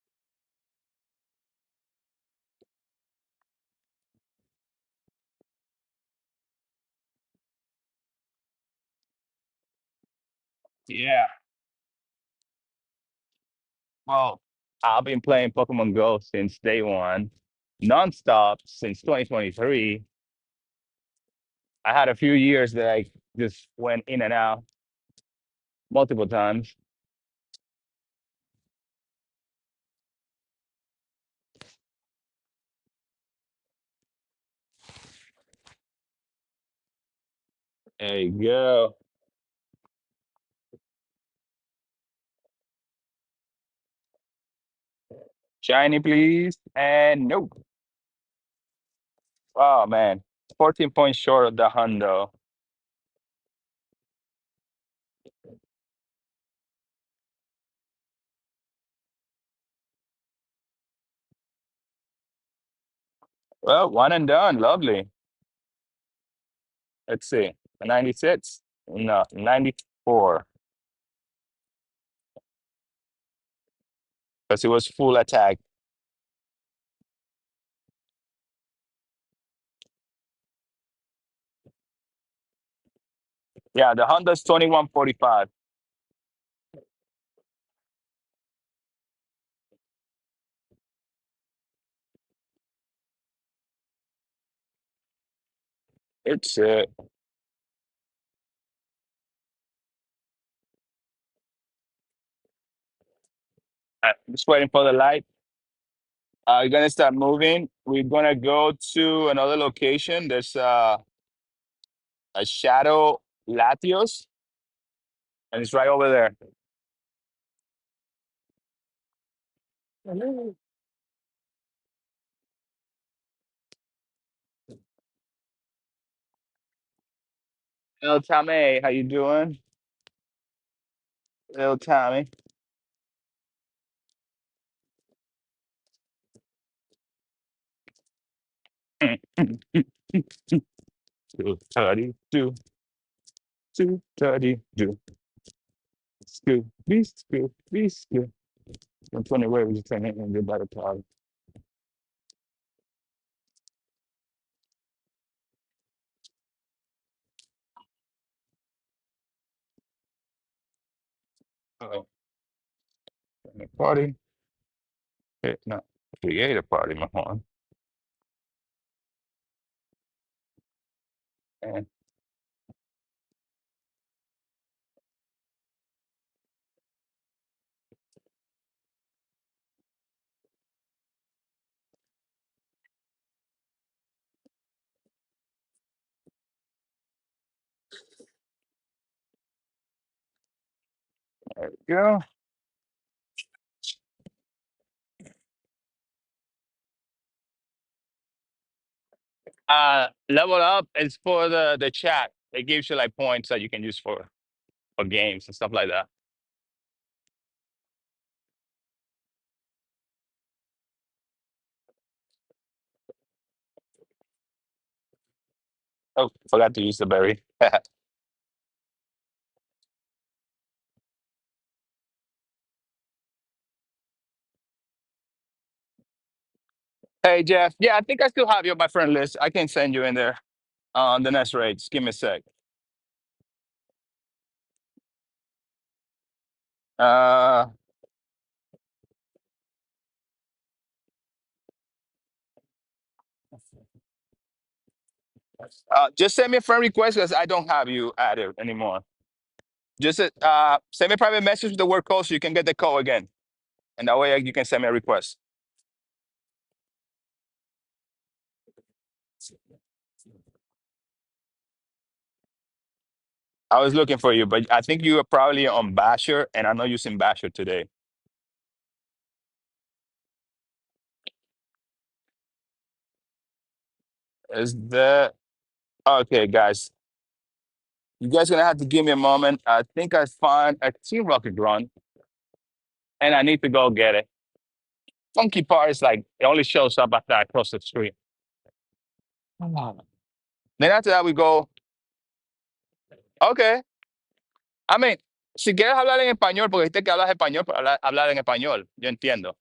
Yeah. Well, I've been playing Pokemon Go since day one. nonstop since 2023. I had a few years that I just went in and out multiple times. There you go. Shiny, please. And nope. Oh man. 14 points short of the hundo. Well, one and done. Lovely. Let's see. A 96? No, 94. Because it was full attack. Yeah, the Honda's 2145. It's just waiting for the light. We're gonna start moving. We're gonna go to another location. There's a shadow Latios, and it's right over there. Hello, Tommy. How you doing? Little Tommy. Two thirty, two thirty, two. Scoop, be scoop, be scoop. I'm 20 where was you saying and get better party. Oh, party. No, create a party, Mahon. And there we go. Level up is for the chat. It gives you like points that you can use for games and stuff like that. Oh, forgot to use the berry. Hey Jeff, yeah, I think I still have you on my friend list. I can send you in there on the next raid. Just give me a sec. Uh, just send me a friend request because I don't have you added anymore. Just send me a private message with the word code so you can get the code again, and that way you can send me a request. I was looking for you, but I think you were probably on Basher, and I'm not using Basher today. Is that okay, guys? You guys gonna have to give me a moment. I think I find a Team Rocket Run, and I need to go get it. Funky part is like it only shows up after I cross the street. Ah. Then after that we go. Okay, I mean, si quieres hablar en español, porque dijiste que hablas español, pues hablar en español. Yo entiendo.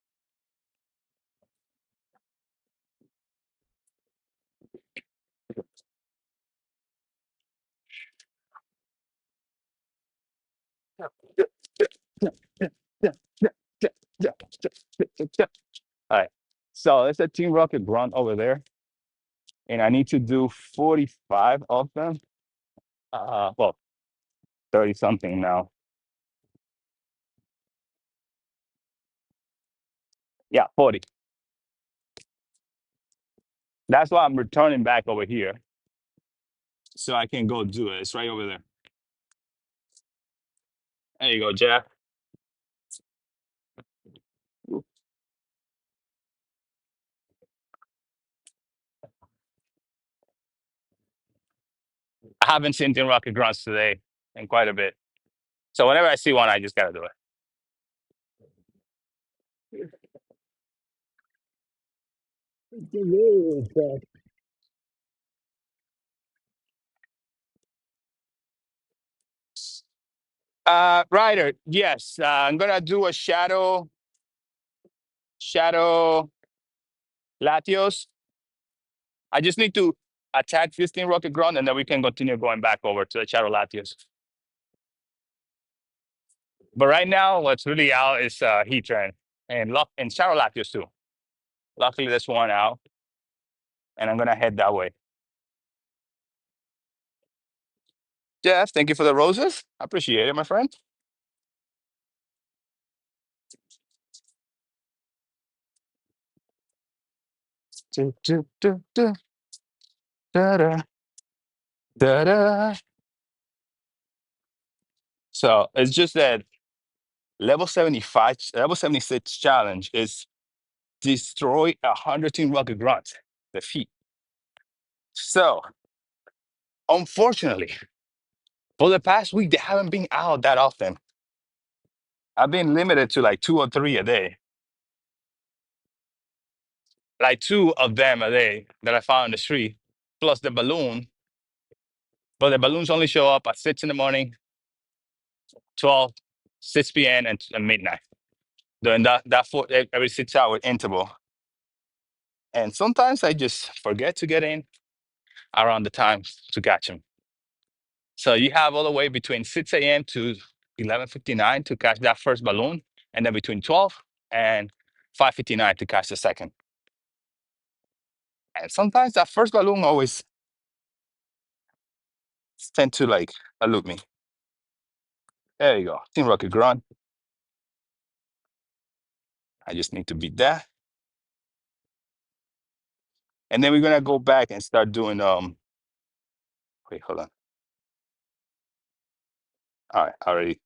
All right. So it's a Team Rocket grunt over there, and I need to do 45 of them. Well, 30 something now. Yeah, 40. That's why I'm returning back over here, so I can go do it. It's right over there. There you go, Jeff. I haven't seen Team Rocket grunts today in quite a bit. So whenever I see one, I just gotta do it. Ryder, yes. I'm gonna do a shadow Latios. I just need to attack 15 Rocket Grunt, and then we can continue going back over to the Shadow Latios. But right now, what's really out is Heatran and Shadow Latios too. Luckily, there's one out, and I'm gonna head that way. Jeff, thank you for the roses. I appreciate it, my friend. Do, do, do, do, da, da, da, da. So it's just that level 75, level 76 challenge is destroy 100 Team Rocket Grunts, defeat. So unfortunately, for the past week, they haven't been out that often. I've been limited to like 2 or 3 a day, like 2 of them a day that I found in the street, plus the balloon. But the balloons only show up at 6 in the morning, 12, 6 p.m., and midnight. During that every 6 hour interval. And sometimes I just forget to get in around the time to catch them. So you have all the way between 6 a.m. to 11:59 to catch that first balloon, and then between 12 and 5:59 to catch the second. And sometimes that first balloon always tend to like elude me. There you go. Team Rocket Grunt. I just need to beat that. And then we're gonna go back and start doing wait, hold on. All right, already.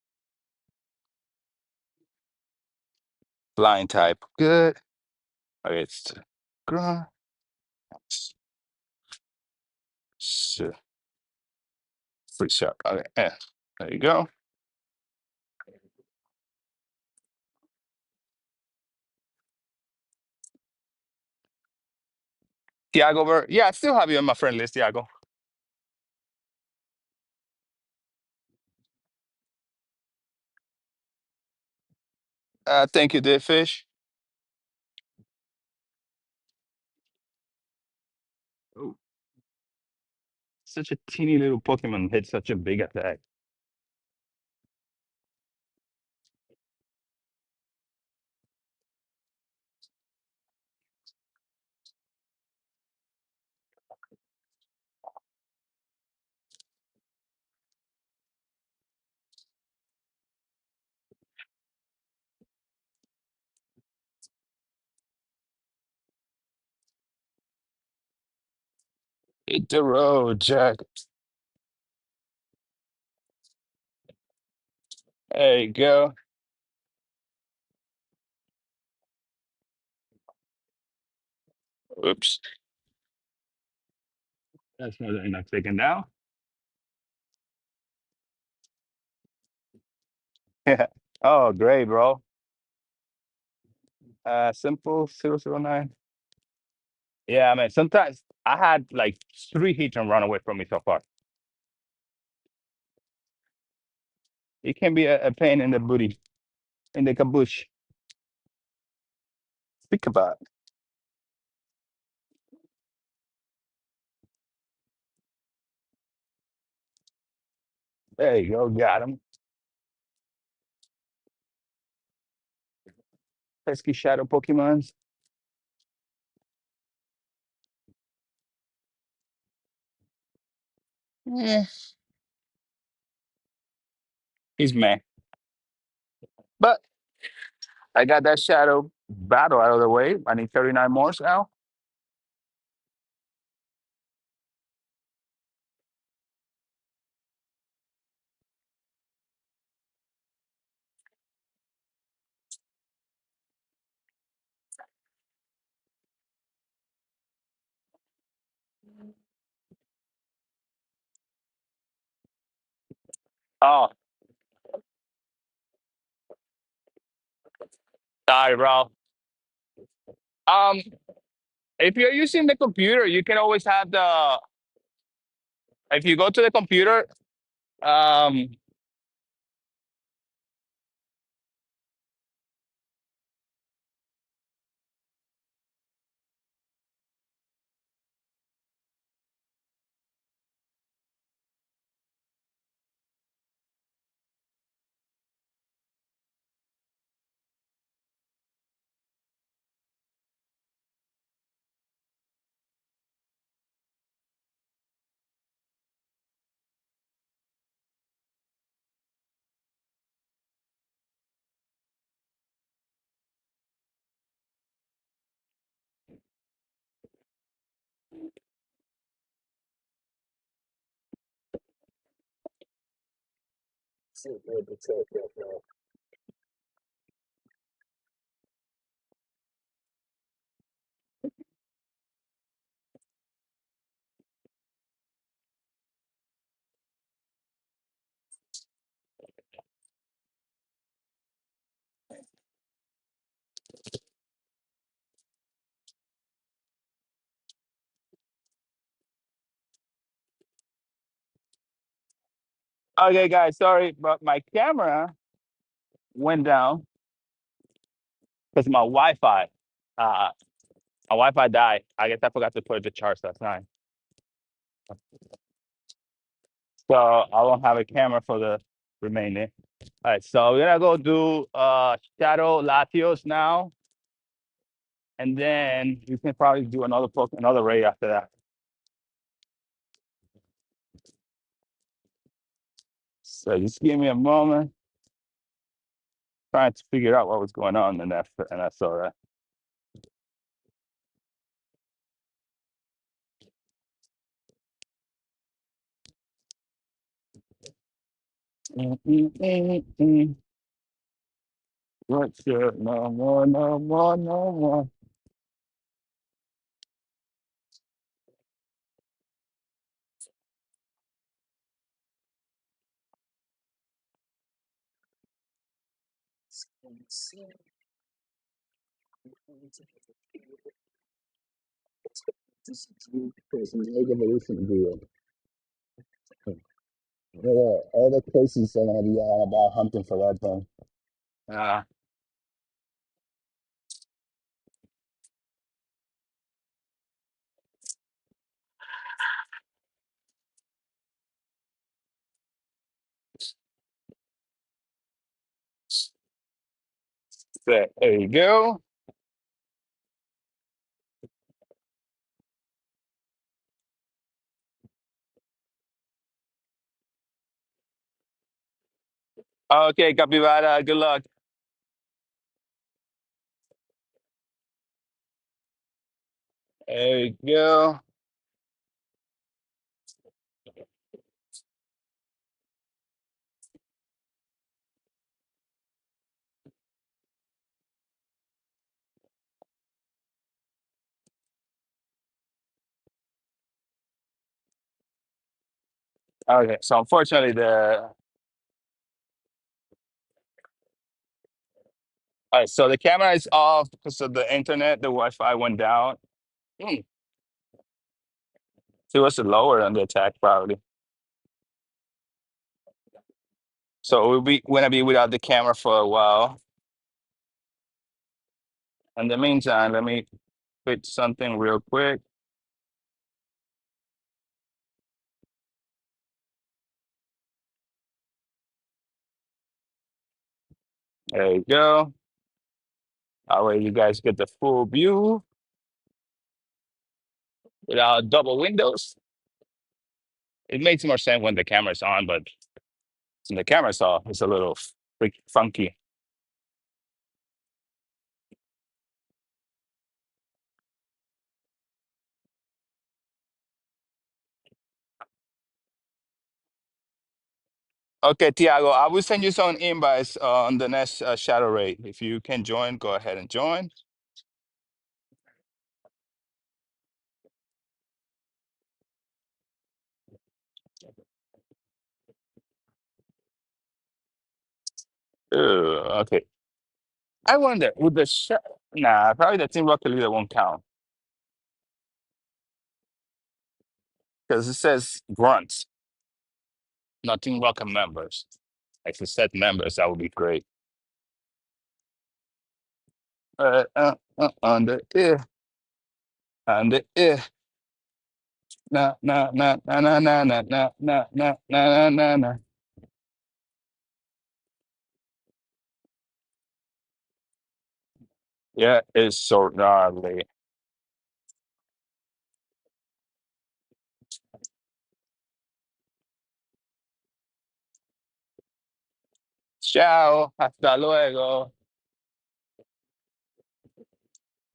Flying type. Good. Okay, it's Grunt. Sure. Free shot. Okay, yeah. There you go. Tiago, yeah, I still have you on my friend list, Tiago. Thank you, dear fish. Oh, such a teeny little Pokemon hit such a big attack. Hit the road, Jack. There you go. Oops. That's not enough taken down. Yeah. Oh, great, bro. Simple 009. Yeah, man. Sometimes I had like 3 Heatran run away from me so far. It can be a pain in the booty, in the caboose. Think about it. There you go. Got him. Pesky shadow Pokemons. Eh, he's meh. But I got that shadow battle out of the way. I need 39 more now. Oh, sorry, bro. Um, if you're using the computer, you can always have the. If you go to the computer, um, okay, guys, sorry, but my camera went down because uh, my Wi-Fi died. I guess I forgot to put the charge last night, so I won't have a camera for the remaining. All right, so we're gonna go do Shadow Latios now, and then you can probably do another raid after that. So just give me a moment, trying to figure out what was going on, and that's all right. What's your no more, no more, no more? Evolution deal. Yeah, all the cases are gonna be about hunting for red bone. Ah, there you go. Okay, Capybara, good luck. There you go. Okay, so unfortunately, all right, so the camera is off because of the internet. The Wi-Fi went down. Hmm. So it was lower on the attack probably. So we're gonna be without the camera for a while. In the meantime, let me put something real quick. There you go. That way you guys get the full view without double windows. It makes more sense when the camera's on, but when the camera's off, it's a little funky. Okay, Tiago, I will send you some invites on the next shadow raid. If you can join, go ahead and join. Okay. I wonder, with the nah, probably the Team Rocket Leader won't count because it says grunts, not Team Rocket members. Like if it said members, that would be great. On the on the na na na na na na na na na na na na na. Yeah, it's so gnarly. Ciao, hasta luego.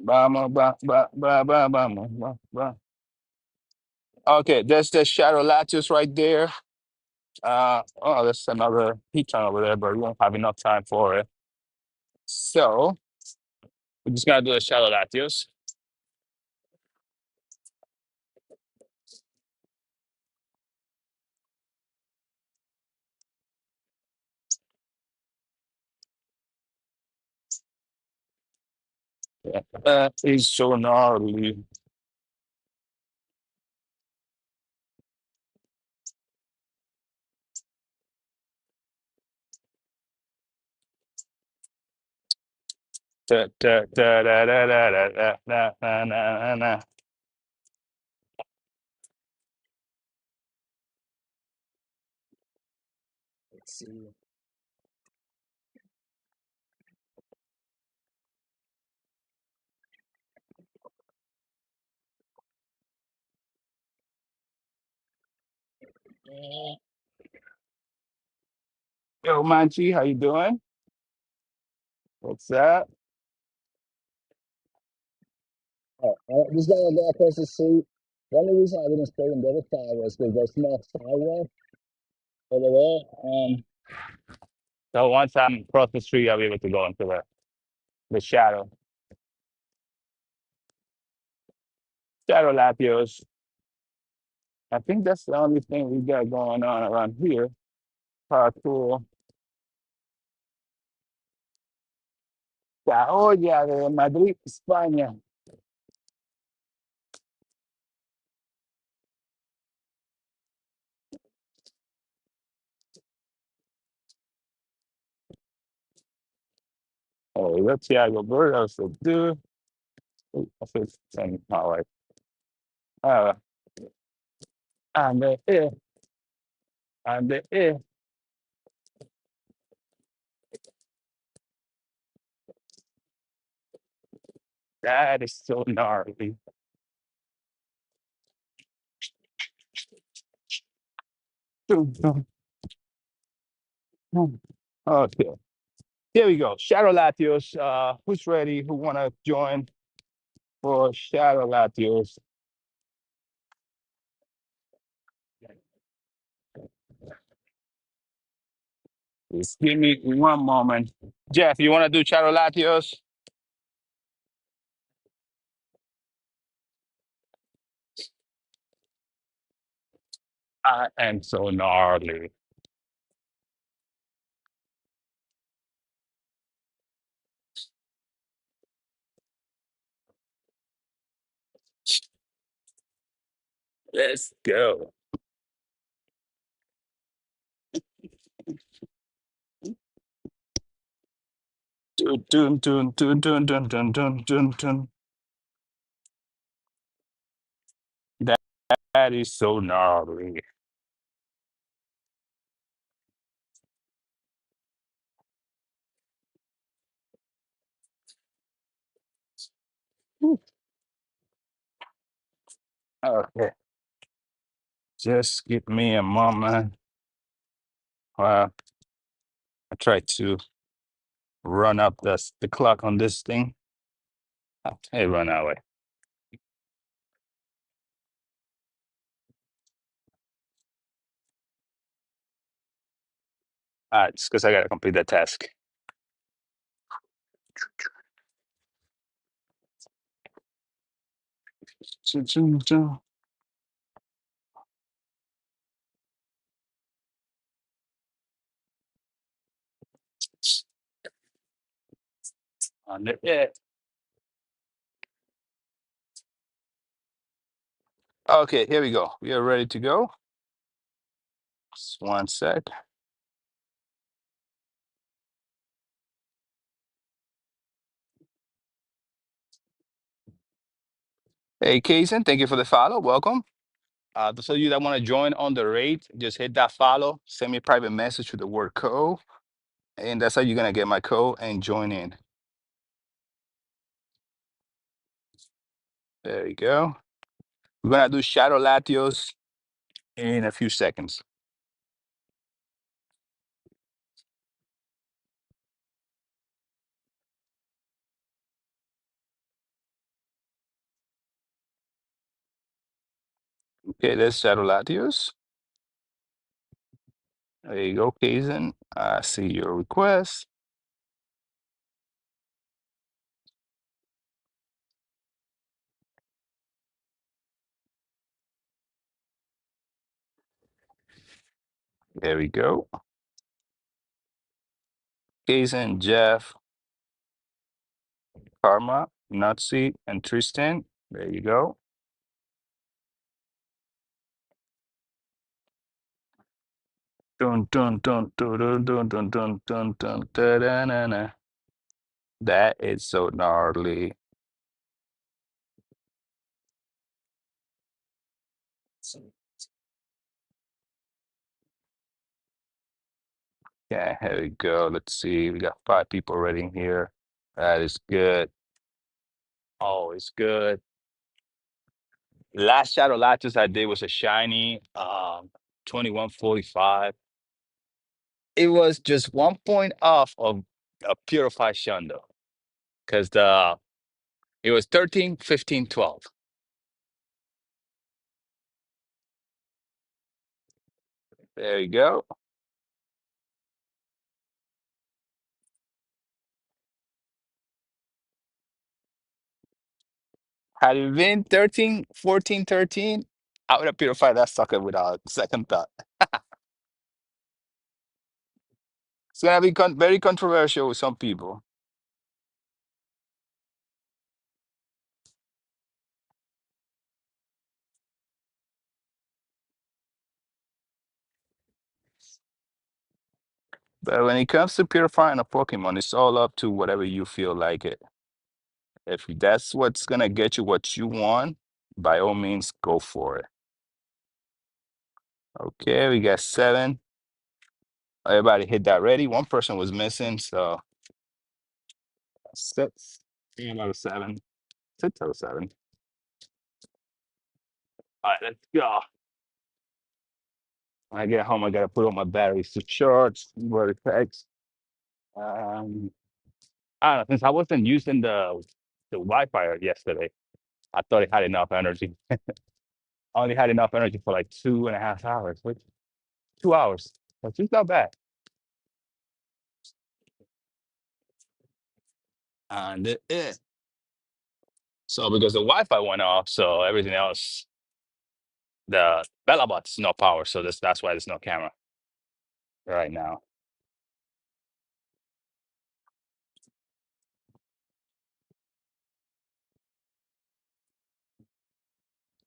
Vamos, vamos, va. Okay, there's the Shadow Latios right there. Oh, there's another Heatran over there, but we won't have enough time for it. So we're just gonna do the Shadow Latios. Yeah. It's so gnarly. Da, da, da, da, da, da, da, da, da, na, na. Let's see. Yo, Manchi, how you doing? What's that? This guy I got across the street. The only reason I didn't stay in the other side was because there's no sidewalk over there. So once I'm across the street, I'll be able to go into the shadow. Shadow Latios. I think that's the only thing we got going on around here. Parkour. La olla de Madrid, España. Oh, let's see. I go bird. I said, dude. I said, send my wife. Uh, and the air, and the air. That is so gnarly. Dun, dun, dun. Okay. Here we go. Shadow Latios. Who's ready? Who wanna join for Shadow Latios? Just give me one moment. Jeff, you wanna do Shadow Latios? I am so gnarly. Let's go. Dun, dun, dun, dun, dun, dun, dun, dun, dun, dun. That is so gnarly. Whew. Okay. Just give me a moment. Well, I try to run up the clock on this thing. Hey, run away. It's because I gotta complete that task. On the Okay, here we go. We are ready to go. Just one sec. Hey, Kaysen, thank you for the follow. Welcome. Those of you that want to join on the raid, just hit that follow. Send me a private message with the word code, and that's how you're gonna get my code and join in. There you go. We're gonna do Shadow Latios in a few seconds. Okay, there's Shadow Latios. There you go, Kaysen. I see your request. There we go. Kaysen, Jeff, Karma, Nazi, and Tristan. There you go. Dun dun dun dun dun dun dun dun dun dun da da na na. That is so gnarly. Yeah, here we go. Let's see. We got 5 people already in here. That is good. Always good. Last Shadow Latches I did was a shiny 2145. It was just 1 point off of a purified Shundo. Because it was 13, 15, 12. There you go. Had it been 13, 14, 13, I would have purified that sucker without second thought. It's gonna be very controversial with some people. But when it comes to purifying a Pokemon, it's all up to whatever you feel like it. If that's what's gonna get you what you want, by all means, go for it. Okay, we got 7. Everybody hit that ready. One person was missing, so 6. Out of 7. 6 out of 7. All right, let's go. When I get home, I gotta put all my batteries to charge. See what it takes. Um, I don't know. Since I wasn't using the Wi-Fi yesterday, I thought it had enough energy. I only had enough energy for like 2.5 hours, which 2 hours, which is not bad. And so because the Wi-Fi went off, so everything else, the BellaBot's no power, so that's why there's no camera right now.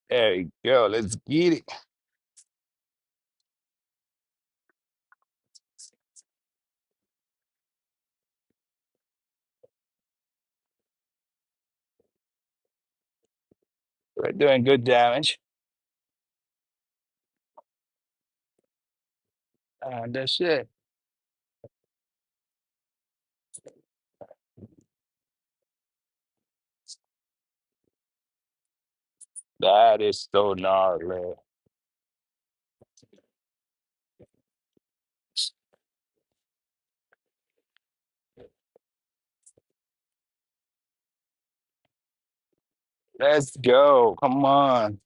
There you go. Let's get it. We're doing good damage. And that's it. That is so gnarly. Let's go. Come on.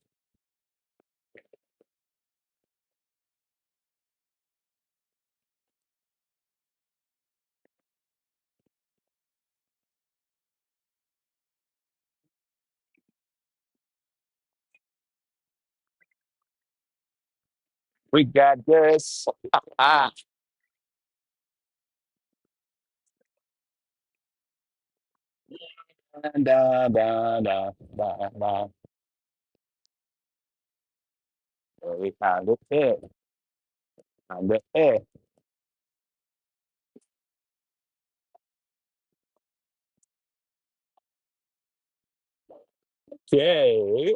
We got this. Ah, da, da, da, da, da. We found it. Found it. Okay.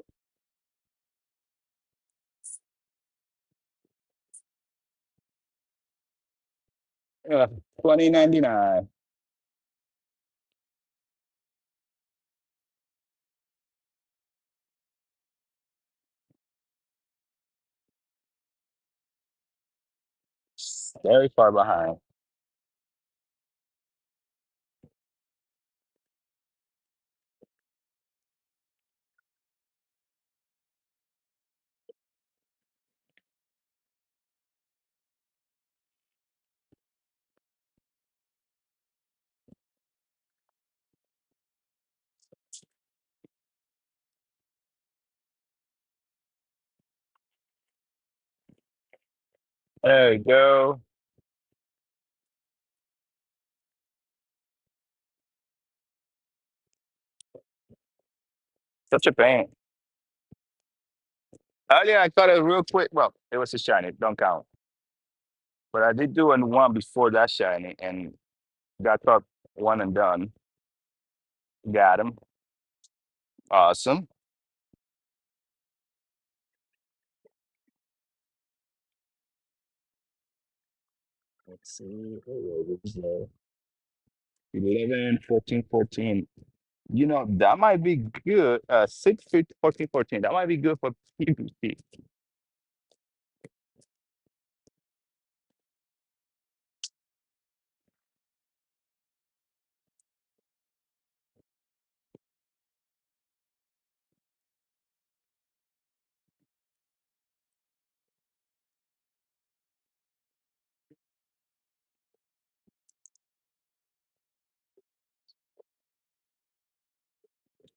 2099. Very far behind. There you go. Such a pain. Earlier, I caught it real quick. Well, it was a shiny. Don't count. But I did do one before that shiny and got caught one and done. Got him. Awesome. Let's see. Oh, what was that? 11, 14, 14. You know, that might be good. 6, 15, 14, 14. That might be good for PvP.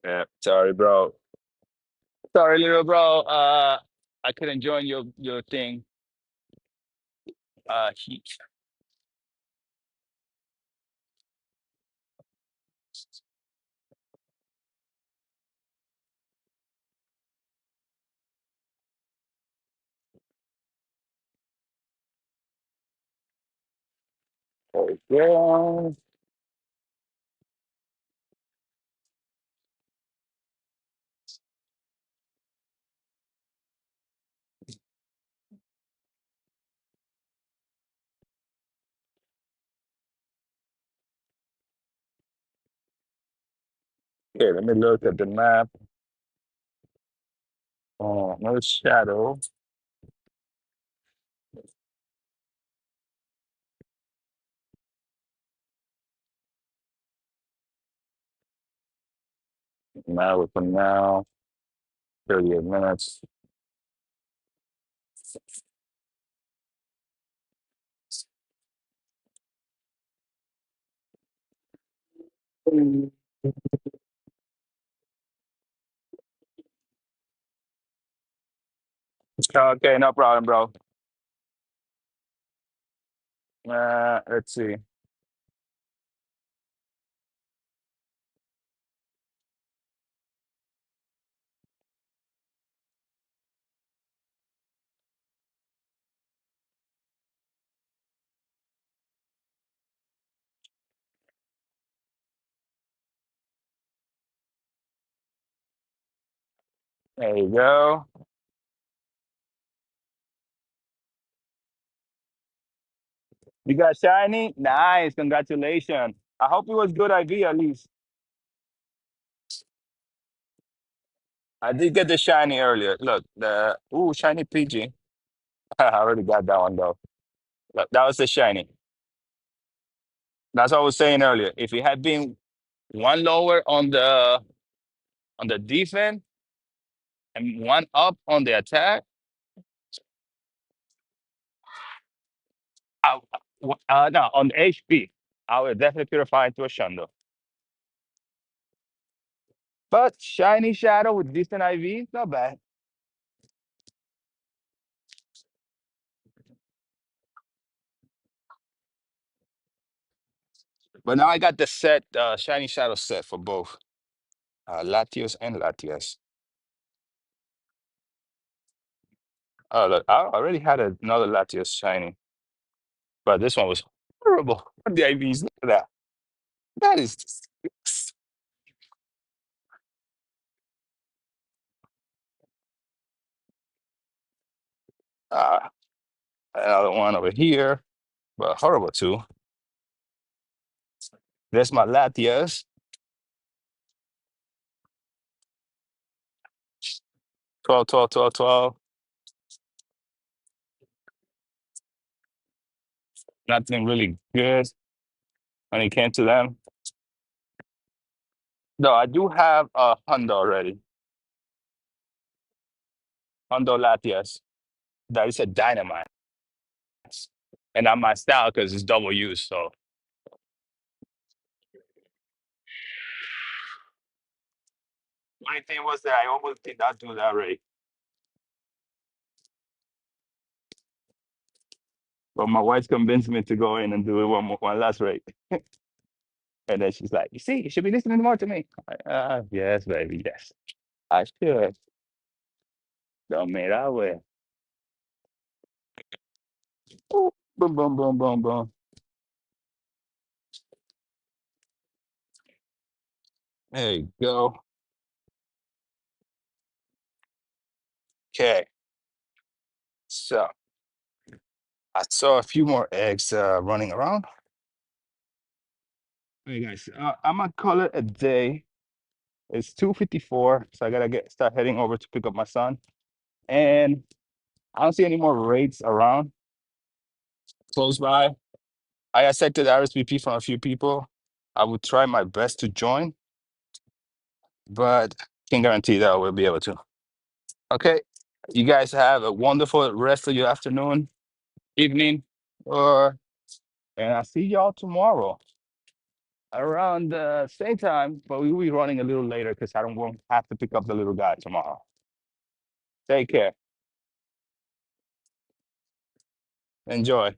Yeah. Sorry, bro. Sorry, little bro. I couldn't join your thing. Heat. Yeah. Okay, let me look at the map. Oh, no shadow. Now for now, 38 minutes. Okay, no problem, bro. Let's see. There you go. You got shiny? Nice. Congratulations. I hope it was good IV at least. I did get the shiny earlier. Look, the shiny PG. I already got that one though. Look, that was the shiny. That's what I was saying earlier. If it had been one lower on the on the defense and one up on the attack, no, on the HP, I would definitely purify into a Shundo. But Shiny Shadow with decent IV, not bad. But now I got the set, Shiny Shadow set for both Latios and Latias. Oh, look, I already had another Latias Shiny, but this one was horrible. The IVs, look at that. That is just, uh, another one over here, but horrible too. There's my Latias. 12, 12, 12, 12. Nothing really good when it came to them. No, I do have a Honda already. Hondo Latias. That is a dynamite. And not my style because it's double use. So my thing was that I almost did not do that right. But my wife convinced me to go in and do it one last rate. And then she's like, you see, you should be listening more to me. Yes, baby, yes. I should. Don't make that way. Boom, boom, boom, boom, boom. There you go. Okay. So I saw a few more eggs running around. Hey guys, I'm gonna call it a day. It's 2:54, so I gotta start heading over to pick up my son. And I don't see any more raids around close by. I accepted RSVP from a few people. I would try my best to join, but can't guarantee that I will be able to. Okay, you guys have a wonderful rest of your afternoon, evening, or and I'll see y'all tomorrow around the same time. But we will be running a little later because I don't won't have to pick up the little guy tomorrow. Take care. Enjoy.